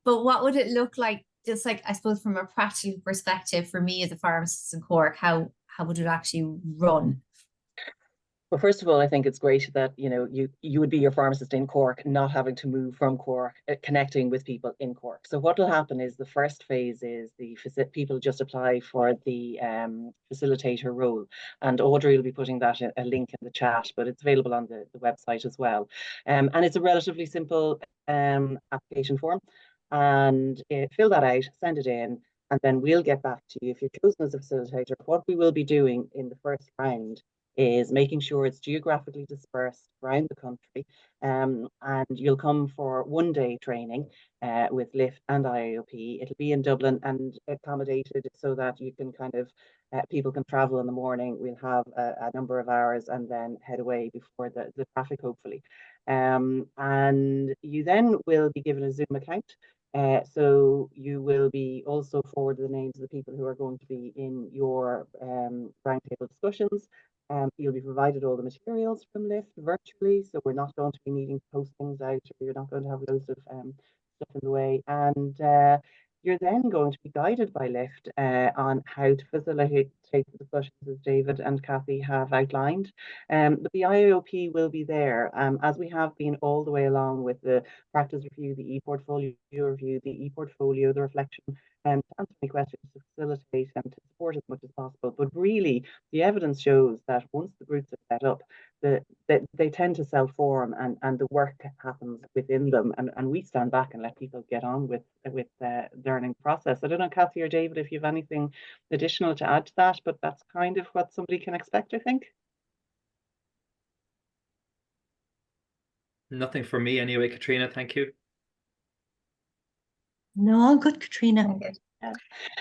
But what would it look like, just like, I suppose, from a practical perspective for me as a pharmacist in Cork, how would it actually run? Well, first of all, I think it's great that, you know, you would be your pharmacist in Cork, not having to move from Cork, connecting with people in Cork. So what will happen is the first phase is people just apply for the facilitator role, and Audrey will be putting that a link in the chat, but it's available on the website as well. And it's a relatively simple application form, and fill that out, send it in, and then we'll get back to you if you're chosen as a facilitator. What we will be doing in the first round is making sure it's geographically dispersed around the country, and you'll come for 1 day training with LIFT and IIOP. It'll be in Dublin and accommodated so that you can kind of people can travel in the morning. We'll have a number of hours and then head away before the traffic, hopefully. And you then will be given a Zoom account. So you will be also forwarded the names of the people who are going to be in your roundtable discussions. You'll be provided all the materials from LIFT virtually, so we're not going to be needing to post things out, or you're not going to have loads of stuff in the way. And you're then going to be guided by LIFT on how to facilitate the discussions, as David and Cathy have outlined. But the IIOP will be there, as we have been all the way along with the practice review, the e-portfolio review, the e-portfolio, the reflection, to answer any questions, to facilitate and to support as much as possible. But really, the evidence shows that once the groups are set up, they tend to self-form, and the work happens within them, and we stand back and let people get on with the learning process. I don't know, Cathy or David, if you have anything additional to add to that, but that's kind of what somebody can expect, I think. Nothing for me anyway, Catriona, thank you. No, good, Catriona. Yeah.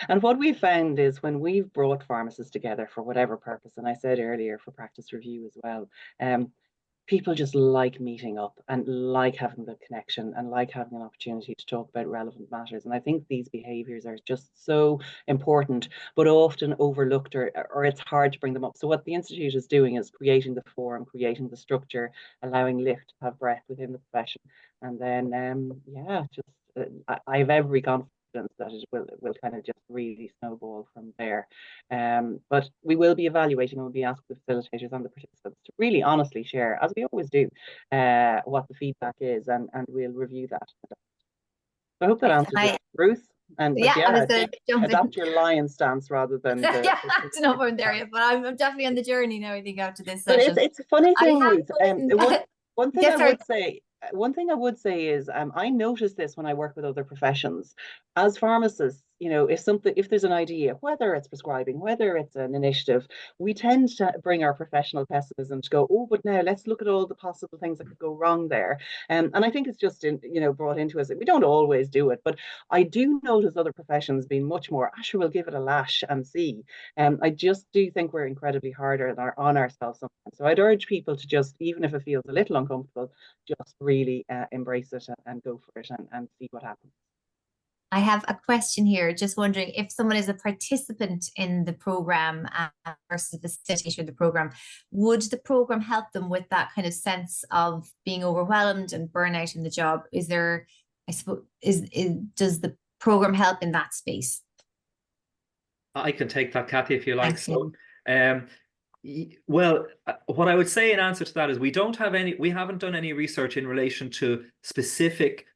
And what we found is when we've brought pharmacists together for whatever purpose, and I said earlier for practice review as well, people just like meeting up and like having the connection and like having an opportunity to talk about relevant matters. And I think these behaviours are just so important, but often overlooked, or it's hard to bring them up. So what the Institute is doing is creating the forum, creating the structure, allowing LIFT to have breadth within the profession. And then, yeah, just I have every confidence that it will kind of just really snowball from there. But we will be evaluating, and we'll be asking the facilitators and the participants to really honestly share, as we always do, what the feedback is, and we'll review that. I hope that answers it, Ruth. And yeah, adopt your lion stance rather than yeah, I don't know if I'm there yet, but I'm definitely on the journey now, I think, after this but session. it's a funny thing, Ruth. One thing I would say is I notice this when I work with other professions. As pharmacists, if there's an idea, whether it's prescribing, whether it's an initiative, we tend to bring our professional pessimism to go, oh, but now let's look at all the possible things that could go wrong there. And I think it's just brought into us. We don't always do it, but I do notice other professions being much more, sure, we'll give it a lash and see. I just do think we're incredibly harder on ourselves sometimes. So I'd urge people to just, even if it feels a little uncomfortable, just really embrace it and go for it and see what happens. I have a question here, just wondering if someone is a participant in the program versus the facilitator of the program, would the program help them with that kind of sense of being overwhelmed and burnout in the job? Is there, I suppose, does the program help in that space? I can take that, Cathy, if you like. Thanks, so, well, what I would say in answer to that is we haven't done any research in relation to specific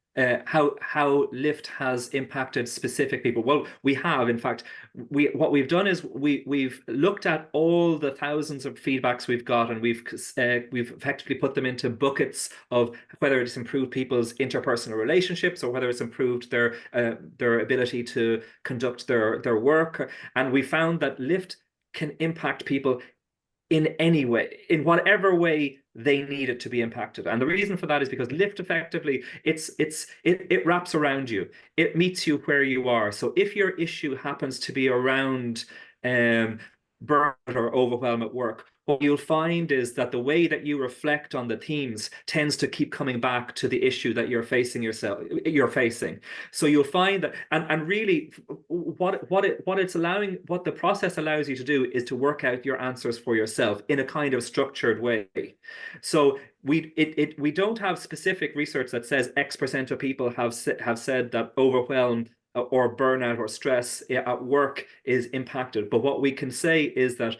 how LIFT has impacted specific people. Well, we have, in fact, what we've done is we've looked at all the thousands of feedbacks we've got, and we've effectively put them into buckets of whether it's improved people's interpersonal relationships or whether it's improved their ability to conduct their work. And we found that LIFT can impact people in any way, in whatever way they need it to be impacted. And the reason for that is because LIFT effectively, it wraps around you. It meets you where you are. So if your issue happens to be around burnout or overwhelm at work, what you'll find is that the way that you reflect on the themes tends to keep coming back to the issue that you're facing. So you'll find that, and really what the process allows you to do is to work out your answers for yourself in a kind of structured way. So we don't have specific research that says X% of people have said that overwhelm or burnout or stress at work is impacted. But what we can say is that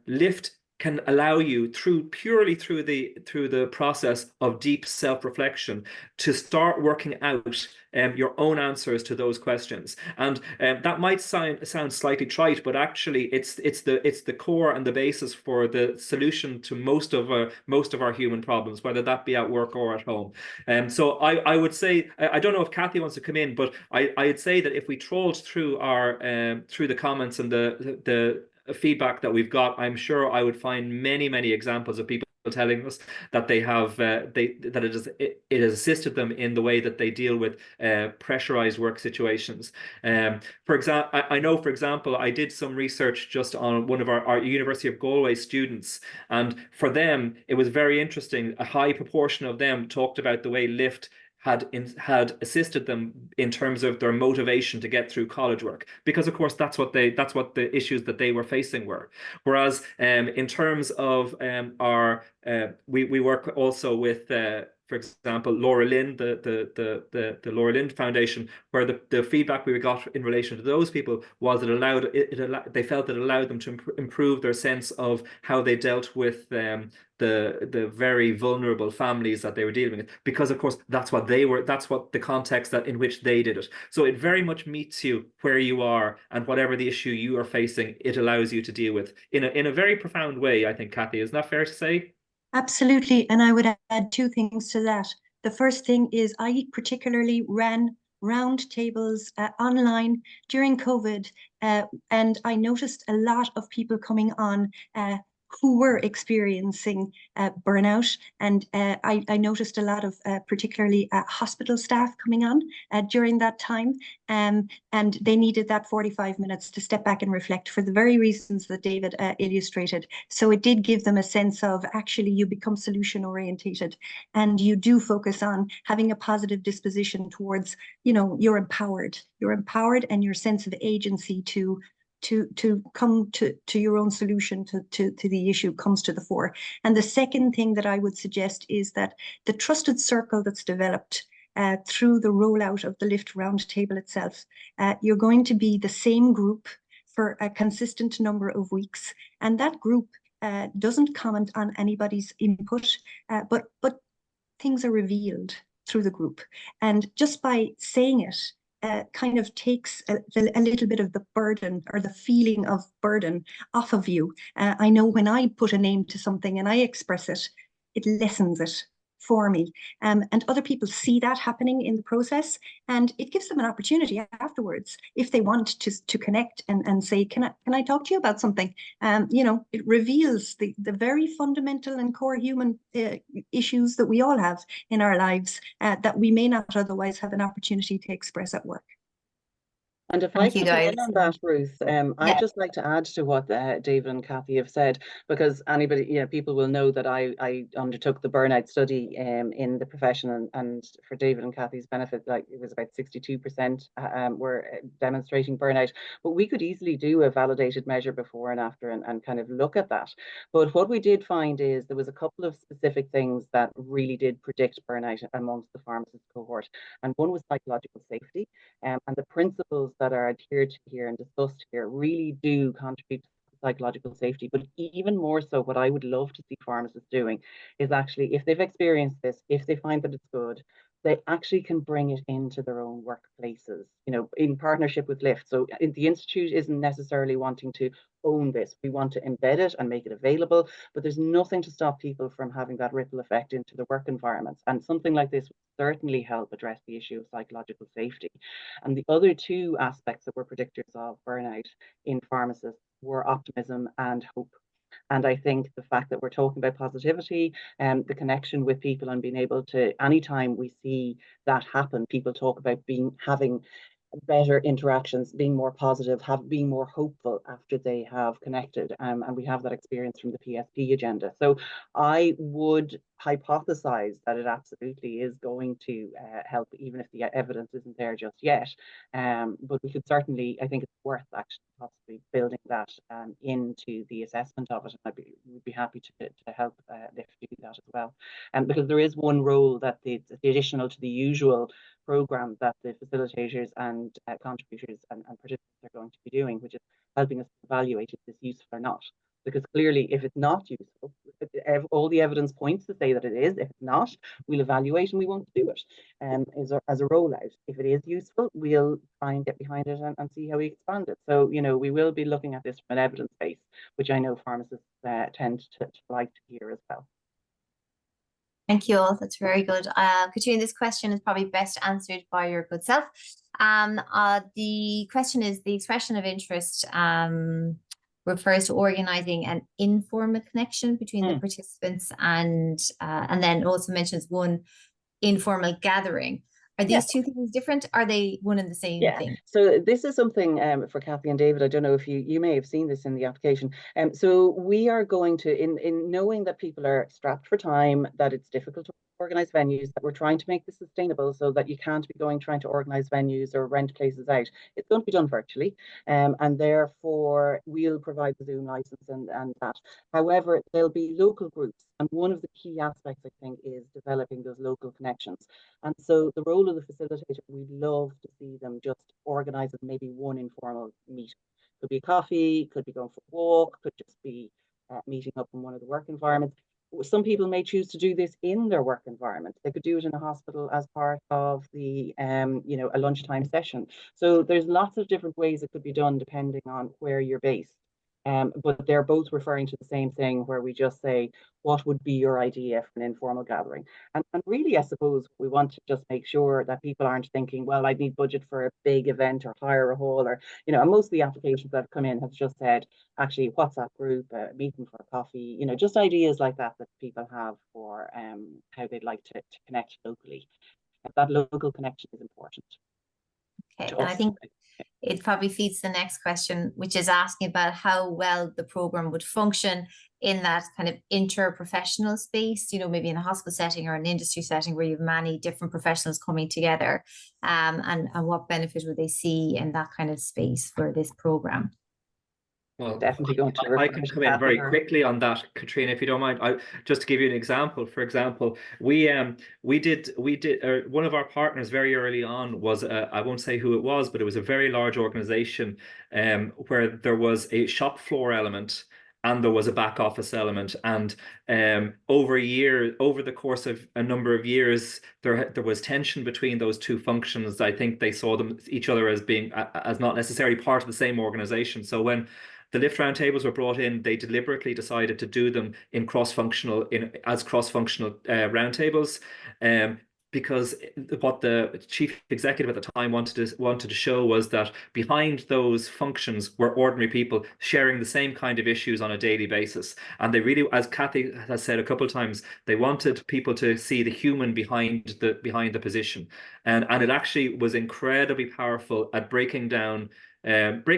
LIFT can allow you purely through the process of deep self-reflection to start working out your own answers to those questions. And that might sound slightly trite, but actually it's the core and the basis for the solution to most of our human problems, whether that be at work or at home. So I would say, I don't know if Cathy wants to come in, but I'd say that if we trawled through through the comments and the feedback that we've got, I'm sure I would find many examples of people telling us that they have that it has assisted them in the way that they deal with pressurized work situations. For example, I know, for example, I did some research just on one of our University of Galway students, and for them it was very interesting. A high proportion of them talked about the way LIFT had assisted them in terms of their motivation to get through college work, because of course that's what the issues that they were facing were. Whereas in terms of we work also with for example, Laura Lynn, the Laura Lynn Foundation, where the feedback we got in relation to those people was they felt it allowed them to improve their sense of how they dealt with the very vulnerable families that they were dealing with, because of course that's what the context in which they did it. So it very much meets you where you are, and whatever the issue you are facing, it allows you to deal with in a very profound way, I think. Cathy, isn't that fair to say? Absolutely. And I would add two things to that. The first thing is I particularly ran roundtables online during COVID, and I noticed a lot of people coming on who were experiencing burnout. And I noticed a lot of particularly hospital staff coming on during that time. And they needed that 45 minutes to step back and reflect for the very reasons that David illustrated. So it did give them a sense of actually you become solution orientated, and you do focus on having a positive disposition towards, you're empowered and your sense of agency to come to your own solution to the issue comes to the fore. And the second thing that I would suggest is that the trusted circle that's developed through the rollout of the LIFT Roundtable itself, you're going to be the same group for a consistent number of weeks. And that group doesn't comment on anybody's input, but things are revealed through the group. And just by saying it, kind of takes a little bit of the burden or the feeling of burden off of you. I know when I put a name to something and I express it, it lessens it for me. And other people see that happening in the process, and it gives them an opportunity afterwards, if they want to connect and say, can I talk to you about something? You know, it reveals the very fundamental and core human issues that we all have in our lives that we may not otherwise have an opportunity to express at work. And if I Thank you, can come guys. in on that, Ruth, Yeah. I'd just like to add to what David and Cathy have said, because anybody, you know, people will know that I undertook the burnout study in the profession, and for David and Cathy's benefit, like it was about 62% were demonstrating burnout. But we could easily do a validated measure before and after and kind of look at that. But what we did find is there was a couple of specific things that really did predict burnout amongst the pharmacist cohort. And one was psychological safety. And the principles that are adhered to here and discussed here really do contribute to psychological safety. But even more so, what I would love to see pharmacists doing is actually, if they've experienced this, if they find that it's good, they actually can bring it into their own workplaces, you know, in partnership with LIFT. So the Institute isn't necessarily wanting to own this. We want to embed it and make it available, but there's nothing to stop people from having that ripple effect into the work environments. And something like this would certainly help address the issue of psychological safety. And the other two aspects that were predictors of burnout in pharmacists were optimism and hope. And I think the fact that we're talking about positivity and the connection with people and being able to, anytime we see that happen, people talk about having better interactions, being more positive, being more hopeful after they have connected. And we have that experience from the PSP agenda. So I would hypothesize that it absolutely is going to help, even if the evidence isn't there just yet. But we could certainly, I think it's worth actually possibly building that into the assessment of it. And we'd be happy to help LIFT do that as well. Because there is one role that the additional to the usual program that the facilitators and contributors and participants are going to be doing, which is helping us evaluate if it's useful or not. Because clearly, if it's not useful, all the evidence points to say that it is. If it's not, we'll evaluate and we won't do it as a rollout. If it is useful, we'll try and get behind it and see how we expand it. So, you know, we will be looking at this from an evidence base, which I know pharmacists tend to like to hear as well. Thank you all. That's very good. Catriona, this question is probably best answered by your good self. The question is, the expression of interest refers to organising an informal connection between the participants and then also mentions one informal gathering. Are these two things different? Are they one and the same thing? So this is something for Cathy and David. I don't know if you may have seen this in the application. So we are going to, in knowing that people are strapped for time, that it's difficult to organise venues, that we're trying to make this sustainable so that you can't be trying to organise venues or rent places out. It's going to be done virtually, and therefore we'll provide the Zoom license and that. However, there'll be local groups, and one of the key aspects, I think, is developing those local connections. And so the role of the facilitator, we'd love to see them just organise maybe one informal meet. Could be coffee, could be going for a walk, could just be meeting up in one of the work environments. Some people may choose to do this in their work environment. They could do it in a hospital as part of the, you know, a lunchtime session. So there's lots of different ways it could be done depending on where you're based. But they're both referring to the same thing, where we just say, what would be your idea for an informal gathering? And really, I suppose we want to just make sure that people aren't thinking, well, I need budget for a big event or hire a hall, or, you know, and most of the applications that have come in have just said, actually, WhatsApp group, meeting for a coffee, you know, just ideas like that people have for how they'd like to connect locally. That local connection is important. Okay, and I think it probably feeds the next question, which is asking about how well the program would function in that kind of interprofessional space, you know, maybe in a hospital setting or an industry setting where you have many different professionals coming together, and what benefit would they see in that kind of space for this program? Well, definitely going to I can come in very quickly on that, Catriona, if you don't mind. Just to give you an example. For example, we did one of our partners very early on was I won't say who it was, but it was a very large organization where there was a shop floor element and there was a back office element. And over the course of a number of years, there was tension between those two functions. I think they saw each other as being as not necessarily part of the same organization. So when the Lift roundtables were brought in, they deliberately decided to do them as cross-functional roundtables. Because what the chief executive at the time wanted to show was that behind those functions were ordinary people sharing the same kind of issues on a daily basis. And they really, as Cathy has said a couple of times, they wanted people to see the human behind the position. And it actually was incredibly powerful at breaking down very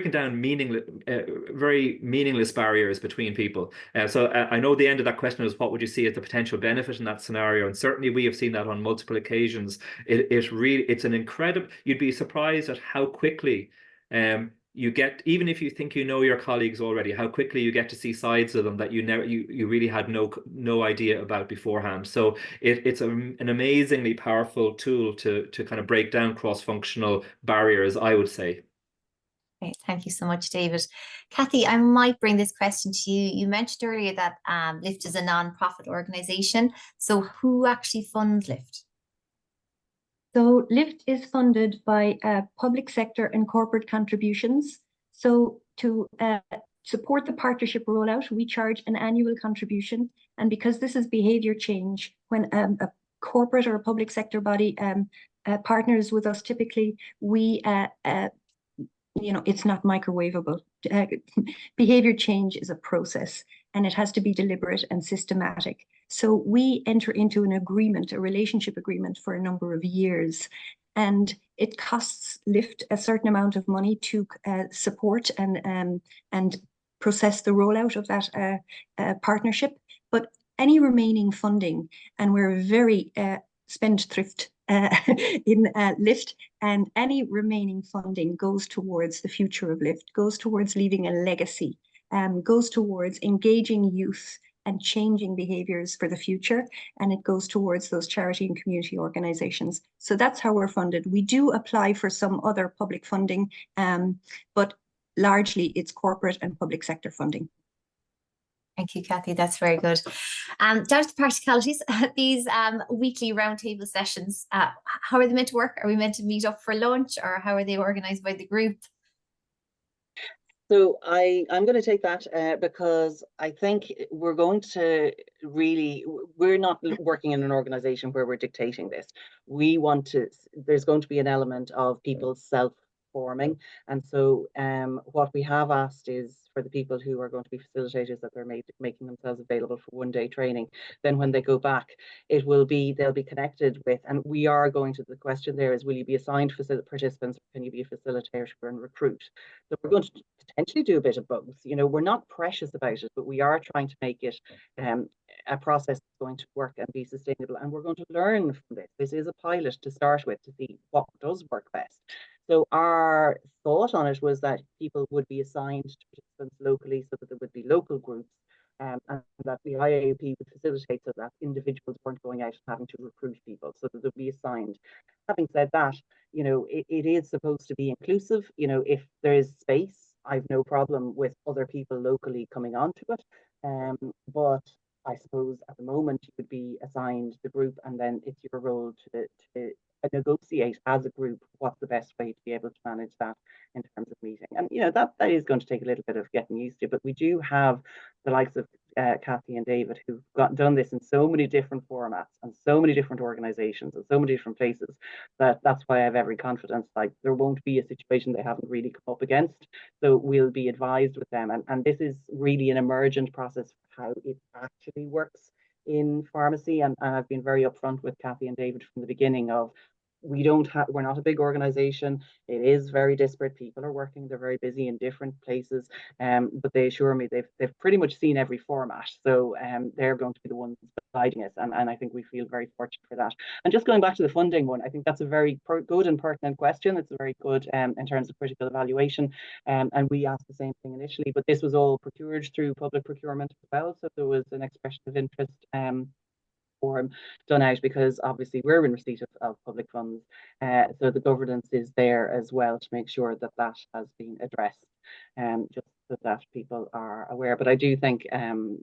meaningless barriers between people. So I know the end of that question was, what would you see as the potential benefit in that scenario? And certainly we have seen that on multiple occasions. It's an incredible, you'd be surprised at how quickly you get, even if you think you know your colleagues already, how quickly you get to see sides of them that you really had no idea about beforehand. So it's an amazingly powerful tool to kind of break down cross-functional barriers, I would say. Great. Thank you so much, David. Cathy, I might bring this question to you. You mentioned earlier that Lift is a non-profit organisation. So who actually funds Lift? So Lift is funded by public sector and corporate contributions. So to support the partnership rollout, we charge an annual contribution. And because this is behaviour change, when a corporate or a public sector body partners with us, typically we it's not microwavable. Behavior change is a process, and it has to be deliberate and systematic. So we enter into an agreement, a relationship agreement, for a number of years, and it costs Lift a certain amount of money to support and process the rollout of that partnership. But any remaining funding, and we're very spendthrift in Lift, and any remaining funding goes towards the future of Lift, goes towards leaving a legacy, goes towards engaging youth and changing behaviours for the future, and it goes towards those charity and community organisations. So that's how we're funded. We do apply for some other public funding, but largely it's corporate and public sector funding. Thank you, Cathy. That's very good. Down to the practicalities, these weekly roundtable sessions, how are they meant to work? Are we meant to meet up for lunch, or how are they organised by the group? So I'm going to take that because I think we're going to we're not working in an organisation where we're dictating this. There's going to be an element of people self-forming. And so what we have asked is for the people who are going to be facilitators that they're making themselves available for one-day training. Then when they go back, they'll be connected with, and we are going to, the question there is, will you be assigned participants, or can you be a facilitator and recruit? So we're going to potentially do a bit of both. We're not precious about it, but we are trying to make it a process that's going to work and be sustainable. And we're going to learn from this. This is a pilot to start with, to see what does work best. So our thought on it was that people would be assigned to participants locally, so that there would be local groups, and that the IIOP would facilitate so that individuals weren't going out and having to recruit people, so that they'd be assigned. Having said that, it is supposed to be inclusive. If there is space, I've no problem with other people locally coming onto it. But I suppose at the moment you would be assigned the group, and then it's your role to negotiate as a group what's the best way to be able to manage that in terms of meeting. And that is going to take a little bit of getting used to, but we do have the likes of Cathy and David, who've done this in so many different formats and so many different organizations and so many different places, that's why I have every confidence, like, there won't be a situation they haven't really come up against. So we'll be advised with them, and this is really an emergent process for how it actually works in pharmacy. And I've been very upfront with Cathy and David from the beginning of, we're not a big organization. It is very disparate. People are working, they're very busy in different places, but they assure me they've pretty much seen every format. So they're going to be the ones guiding us, and I think we feel very fortunate for that. And just going back to the funding one, I think that's a very good and pertinent question. It's a very good in terms of critical evaluation, and we asked the same thing initially, but this was all procured through public procurement as well. So there was an expression of interest form done out, because obviously we're in receipt of public funds, so the governance is there as well to make sure that that has been addressed. Just so that people are aware. But I do think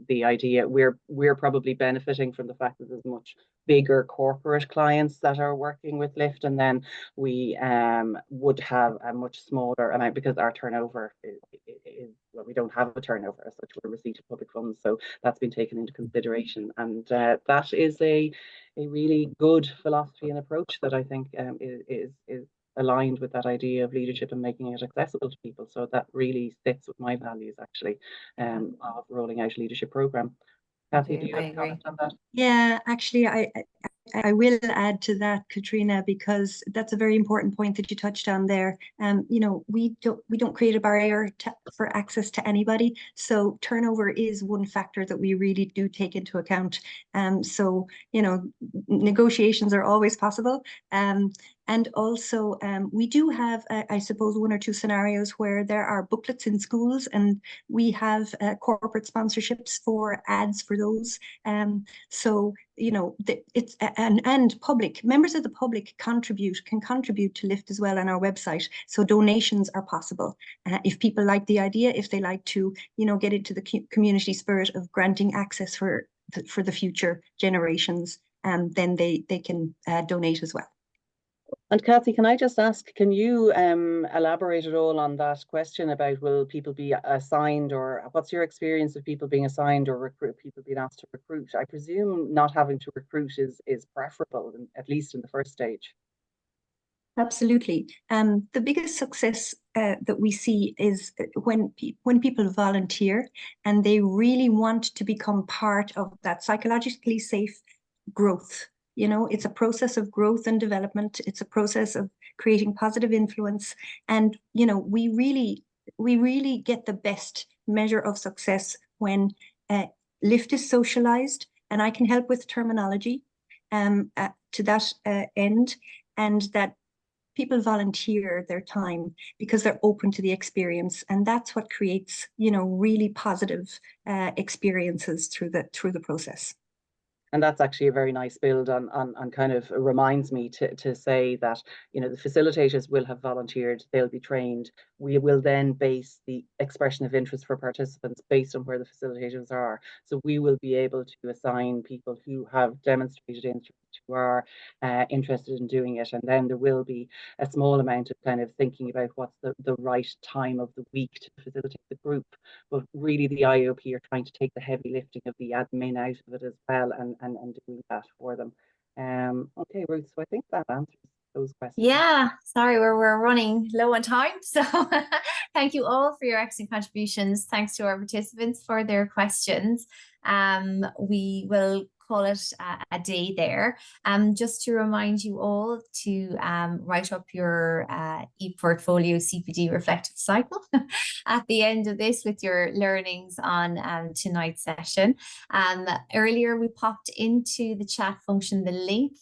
the idea, we're probably benefiting from the fact that there's much bigger corporate clients that are working with Lift, and then we would have a much smaller amount, because our turnover is well, we don't have a turnover as such, we're receipt of public funds, so that's been taken into consideration, and that is a really good philosophy and approach that I think is aligned with that idea of leadership and making it accessible to people. So that really fits with my values, actually, of rolling out a leadership program. Cathy, do you have a comment on that? Yeah, actually, I will add to that, Catriona, because that's a very important point that you touched on there. You know, we don't create a barrier for access to anybody. So turnover is one factor that we really do take into account. So, you know, negotiations are always possible. And also, we do have, I suppose, one or two scenarios where there are booklets in schools, and we have corporate sponsorships for ads for those. So, you know, it's and public members of the public can contribute to Lift as well on our website. So donations are possible. If people like the idea, if they like to, you know, get into the community spirit of granting access for the future generations, then they can donate as well. And Cathy, can I just ask, can you elaborate at all on that question about will people be assigned, or what's your experience of people being assigned or people being asked to recruit? I presume not having to recruit is preferable, at least in the first stage. Absolutely. The biggest success that we see is when people volunteer and they really want to become part of that psychologically safe growth. You know, it's a process of growth and development. It's a process of creating positive influence. And, you know, we really get the best measure of success when Lift is socialized, and I can help with terminology to that end, and that people volunteer their time because they're open to the experience. And that's what creates, you know, really positive experiences through the process. And that's actually a very nice build on kind of reminds me to say that, you know, the facilitators will have volunteered, they'll be trained. We will then base the expression of interest for participants based on where the facilitators are. So we will be able to assign people who have demonstrated interest, who are interested in doing it. And then there will be a small amount of kind of thinking about what's the right time of the week to facilitate the group. But really the IIOP are trying to take the heavy lifting of the admin out of it as well, and doing that for them. Okay, Ruth, so I think that answers those questions. Yeah, sorry, we're running low on time. So thank you all for your excellent contributions. Thanks to our participants for their questions. We will call it a day there. Just to remind you all to write up your e-portfolio CPD reflective cycle at the end of this with your learnings on tonight's session. Earlier we popped into the chat function the link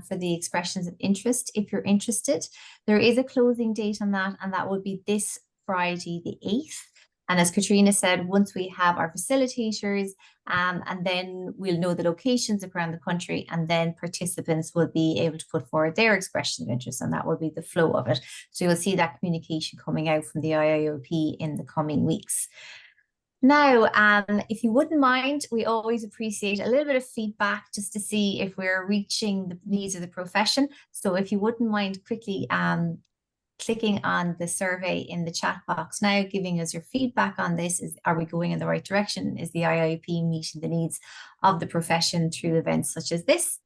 for the expressions of interest. If you're interested, there is a closing date on that, and that will be this Friday the 8th. And as Catriona said, once we have our facilitators, and then we'll know the locations around the country, and then participants will be able to put forward their expression of interest, and that will be the flow of it. So you'll see that communication coming out from the IIOP in the coming weeks. Now, if you wouldn't mind, we always appreciate a little bit of feedback just to see if we're reaching the needs of the profession. So if you wouldn't mind quickly clicking on the survey in the chat box now, giving us your feedback on this. Are we going in the right direction? Is the IIOP meeting the needs of the profession through events such as this?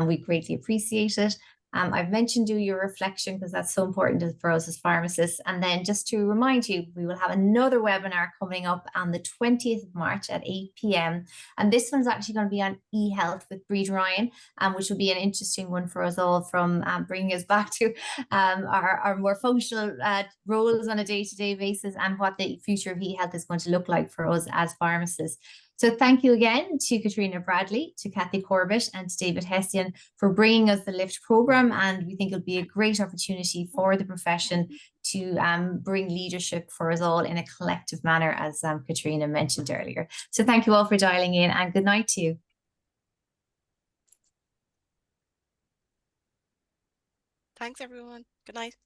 We greatly appreciate it. I've mentioned do your reflection because that's so important for us as pharmacists. And then just to remind you, we will have another webinar coming up on the 20th of March at 8 p.m. And this one's actually going to be on e-health with Breed Ryan, which will be an interesting one for us all, from bringing us back to our more functional roles on a day-to-day basis, and what the future of e-health is going to look like for us as pharmacists. So thank you again to Catriona Bradley, to Cathy Corbett, and to David Hession for bringing us the LIFT programme. And we think it'll be a great opportunity for the profession to bring leadership for us all in a collective manner, as Catriona mentioned earlier. So thank you all for dialing in, and good night to you. Thanks, everyone. Good night.